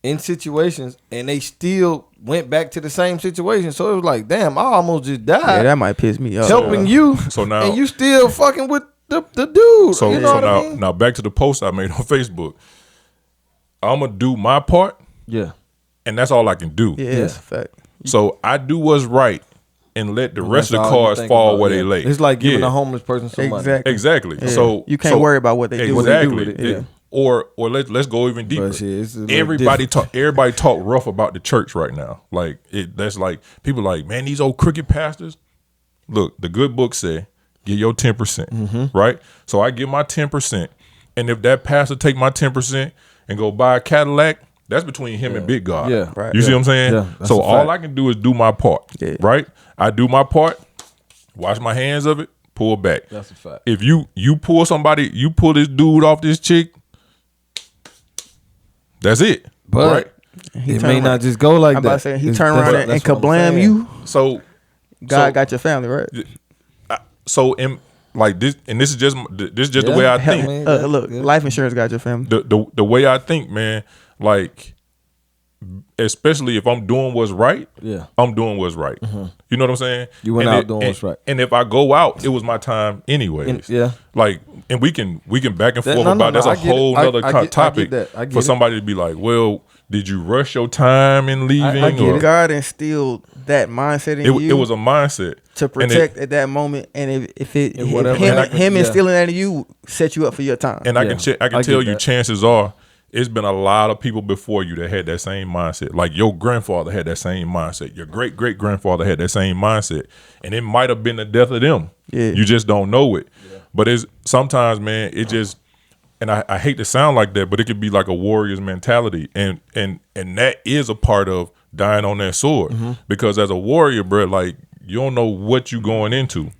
in situations and they still went back to the same situation. So it was like, damn, I almost just died. Yeah, that might piss me off. Helping you, so now, and you still fucking with the dude. So, you know what I mean? Now back to the post I made on Facebook. I'm gonna do my part. Yeah. And that's all I can do. Yeah, that's a fact. So I do what's right and let the rest of the cards fall where they lay. It's like giving a homeless person some money. Exactly. Yeah. So you can't worry about what they do. Exactly. What they do with it. Yeah. Or let's go even deeper. Everybody talk rough about the church right now. Like that's like people like, man, these old crooked pastors. Look, the good book say, give your 10%, right? So I give my 10%, and if that pastor take my 10% and go buy a Cadillac, that's between him and Big God. Yeah, right. You see what I'm saying? Yeah, so all I can do is do my part, right? I do my part, wash my hands of it, pull back. That's a fact. If you pull somebody, you pull this dude off this chick, that's it. But right? It may not just go like that. Saying, he turn around and kablam you. So God got your family, right? So in like this, and this is just the way I think. Look, life insurance got your family. The way I think, man, like especially if I'm doing what's right, I'm doing what's right. You know what I'm saying? You went out doing what's right. And if I go out, it was my time anyways. Like, and we can back and forth about that's a whole nother topic for somebody to be like, well, did you rush your time in leaving? I get it. God instilled that mindset in you. It was a mindset to protect at that moment, and if him instilling that in you set you up for your time. And I can tell you, chances are, it's been a lot of people before you that had that same mindset. Like your grandfather had that same mindset. Your great-great-grandfather had that same mindset. And it might have been the death of them. Yeah. You just don't know it. Yeah. But it's sometimes, man, it just, and I hate to sound like that, but it could be like a warrior's mentality. And that is a part of dying on that sword. Because as a warrior, bro, like you don't know what you going into.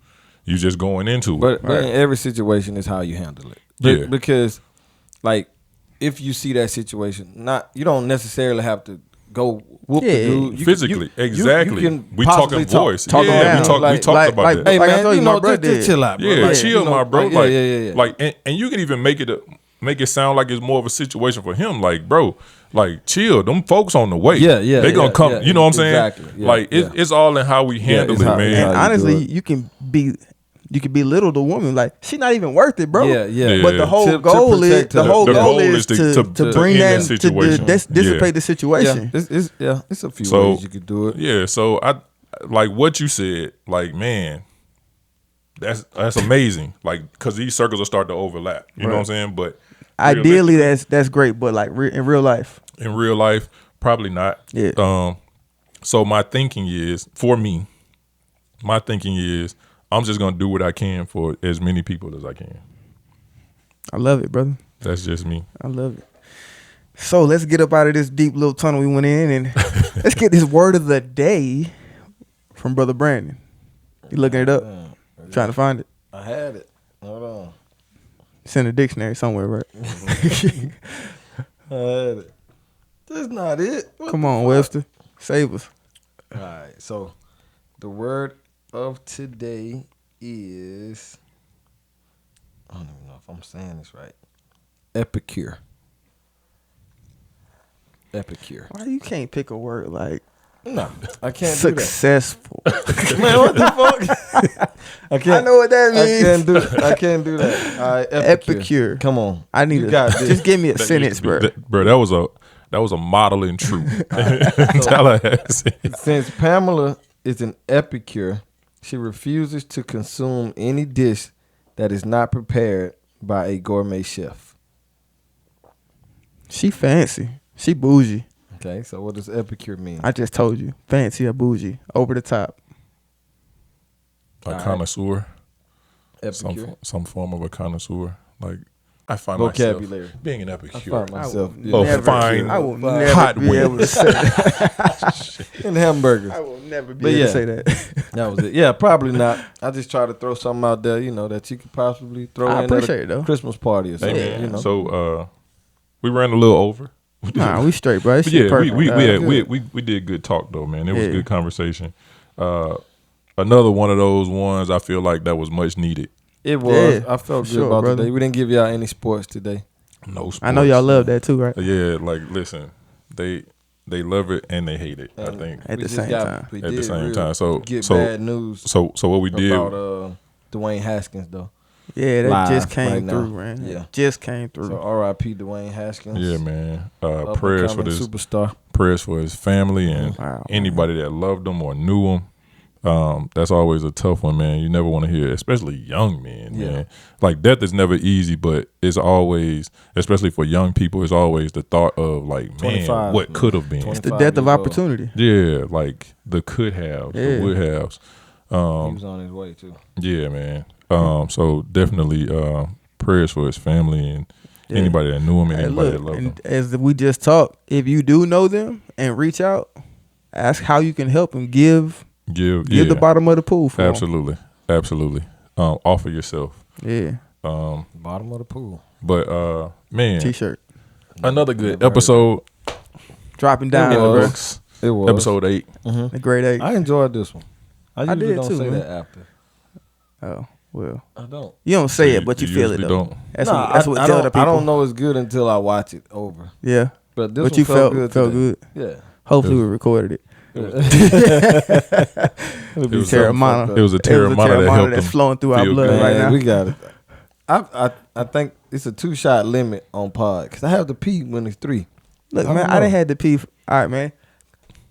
You just going into it. But in every situation is how you handle it. Yeah. Because, like, if you see that situation, you don't necessarily have to go whoop the dude. Physically, exactly. You can we possibly talking voice. talk yeah, down. we talked about that. Hey, Like I man, told you, my brother just chill out, bro. Yeah, Like, chill, my bro. Like, Like, and you can even make it sound like it's more of a situation for him. Like, bro, like, chill. Them folks on the way. Yeah, They gonna come. yeah, you know what I'm saying? exactly. Yeah, like, it's all in how we handle it's it, how- man. how And you honestly, do it. you can belittle the woman. Like, she not even worth it, bro. Yeah. But the whole To goal is protect her. the whole The goal goal is is to to bring end that that situation. dissipate the situation. It's a few ways you could do it. Yeah, so I like what you said. Like, man, that's amazing. Like, because these circles will start to overlap. You know what I'm saying? But Ideally, that's great. But like in real life, probably not. Yeah. So my thinking is, for me, I'm just gonna do what I can for as many people as I can. I love it, brother. That's just me. I love it. So let's get up out of this deep little tunnel we went in, and let's get this word of the day from Brother Brandon. You looking it up? Trying to find it? I had it. Hold on. It's in the dictionary somewhere, right? I had it. That's not it. Come on, Webster. Save us. All right. So the word of today is, I don't even know if I'm saying this right. Epicure. Why you can't pick a word like No, I can't successful? do that. Man, what the fuck? I can't. I know what that means. I can't do that. All right, Epicure. Come on. I need You to got this. just give me a sentence, bro. Bro, that was a model in truth. Tallahassee. Since Pamela is an epicure, she refuses to consume any dish that is not prepared by a gourmet chef. She fancy. She bougie. Okay, so what does epicure mean? I just told you. Fancy or bougie. Over the top. A connoisseur. Epicure. Some form of a connoisseur. Like, I find Vocabulary. myself being an epicure. I find myself fine. I will Hot never be wings. able to say that. in hamburgers. I will never be But able yeah. to say that. That was it. Yeah, probably not. I just try to throw something out there, that you could possibly throw I in appreciate at it, though. a Christmas party or something. Amen. So we ran a little over. Nah, we straight, bro. This But shit yeah, perfect. we did good talk though, man. It was Yeah. good conversation. Another one of those ones I feel like that was much needed. It was. Yeah, I felt for good sure, about brother. today. We didn't give y'all any sports today. No sports. I know y'all love that too, right? Yeah, like listen, they love it and they hate it. I think At We the just same time. we At the did same real time. So get bad news so what we did. about Dwayne Haskins though. Yeah, that Live just came right now. through, man. Yeah. Just came through. So R.I.P. Dwayne Haskins. Yeah, man. Up Prayers and for coming this. superstar. Prayers for his family and Wow, anybody that loved him or knew him. That's always a tough one, man. You never want to hear, especially young men, Yeah. man. Like, death is never easy, but it's always, especially for young people, it's always the thought of, like, man, 25, what man. could have been. It's the 25 death of years old. opportunity. Yeah, like the could have, Yeah. the would haves. He was on his way too. Yeah, man. So definitely prayers for his family and Yeah. anybody that knew him and Hey, anybody look, that loved him. and as we just talked, if you do know them and reach out, ask how you can help and give Give the bottom of the pool for 'em. Absolutely. Offer yourself. Yeah, Bottom of the pool. But man, t-shirt. another good episode. Dropping down, It bro. was. It was. Episode 8. The grade 8. I enjoyed this one. I usually did don't too, say man. that after. Oh well, I don't. you don't say it, but you feel it usually though. don't. That's Nah, what that's what I tell don't, the people. I don't know it's good until I watch it over. Yeah, But this but one you felt good. felt today. good. Yeah. Hopefully we recorded it. It'll be was something Terramana. fucked It was a Terramana that helped that's him flowing through our feel blood good. right Man, now. we got it. I think it's a 2-shot limit on pod because I have to pee when it's 3. Look, I man, don't I done know. had to pee. All right, man.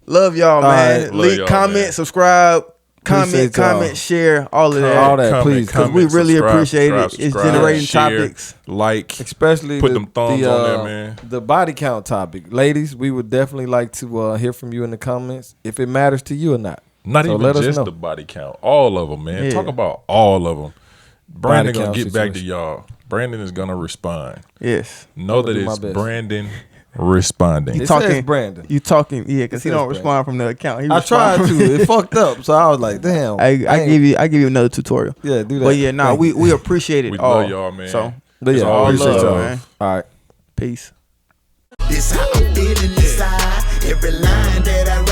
Love y'all, All man. right. Love Leave, y'all, comment, man. subscribe, Appreciate y'all. comment, share, all of that. All that, Comment, please, 'cause we really subscribe, appreciate it. subscribe, It's generating share, topics. Like, Especially Put them thumbs on there, man. The body count topic, ladies. We would definitely like to hear from you in the comments if it matters to you or not. not So even let us just know. the body count. All of them, man. Yeah. Talk about all of them. Brandon Body gonna count get back to situation. y'all. Brandon is gonna respond. Yes. Know I'ma that do my it's best. Brandon responding. It says Brandon. You talking? Yeah, because he don't Brandon. respond from the account. He I tried respond to. It fucked up. So I was like, damn. I give you another tutorial. Yeah, do that. But yeah, nah, we appreciate it. We all. love y'all, man. So, But yeah, all appreciate love, y'all. man. All right. Peace. This how I'm feeling inside. Every line that I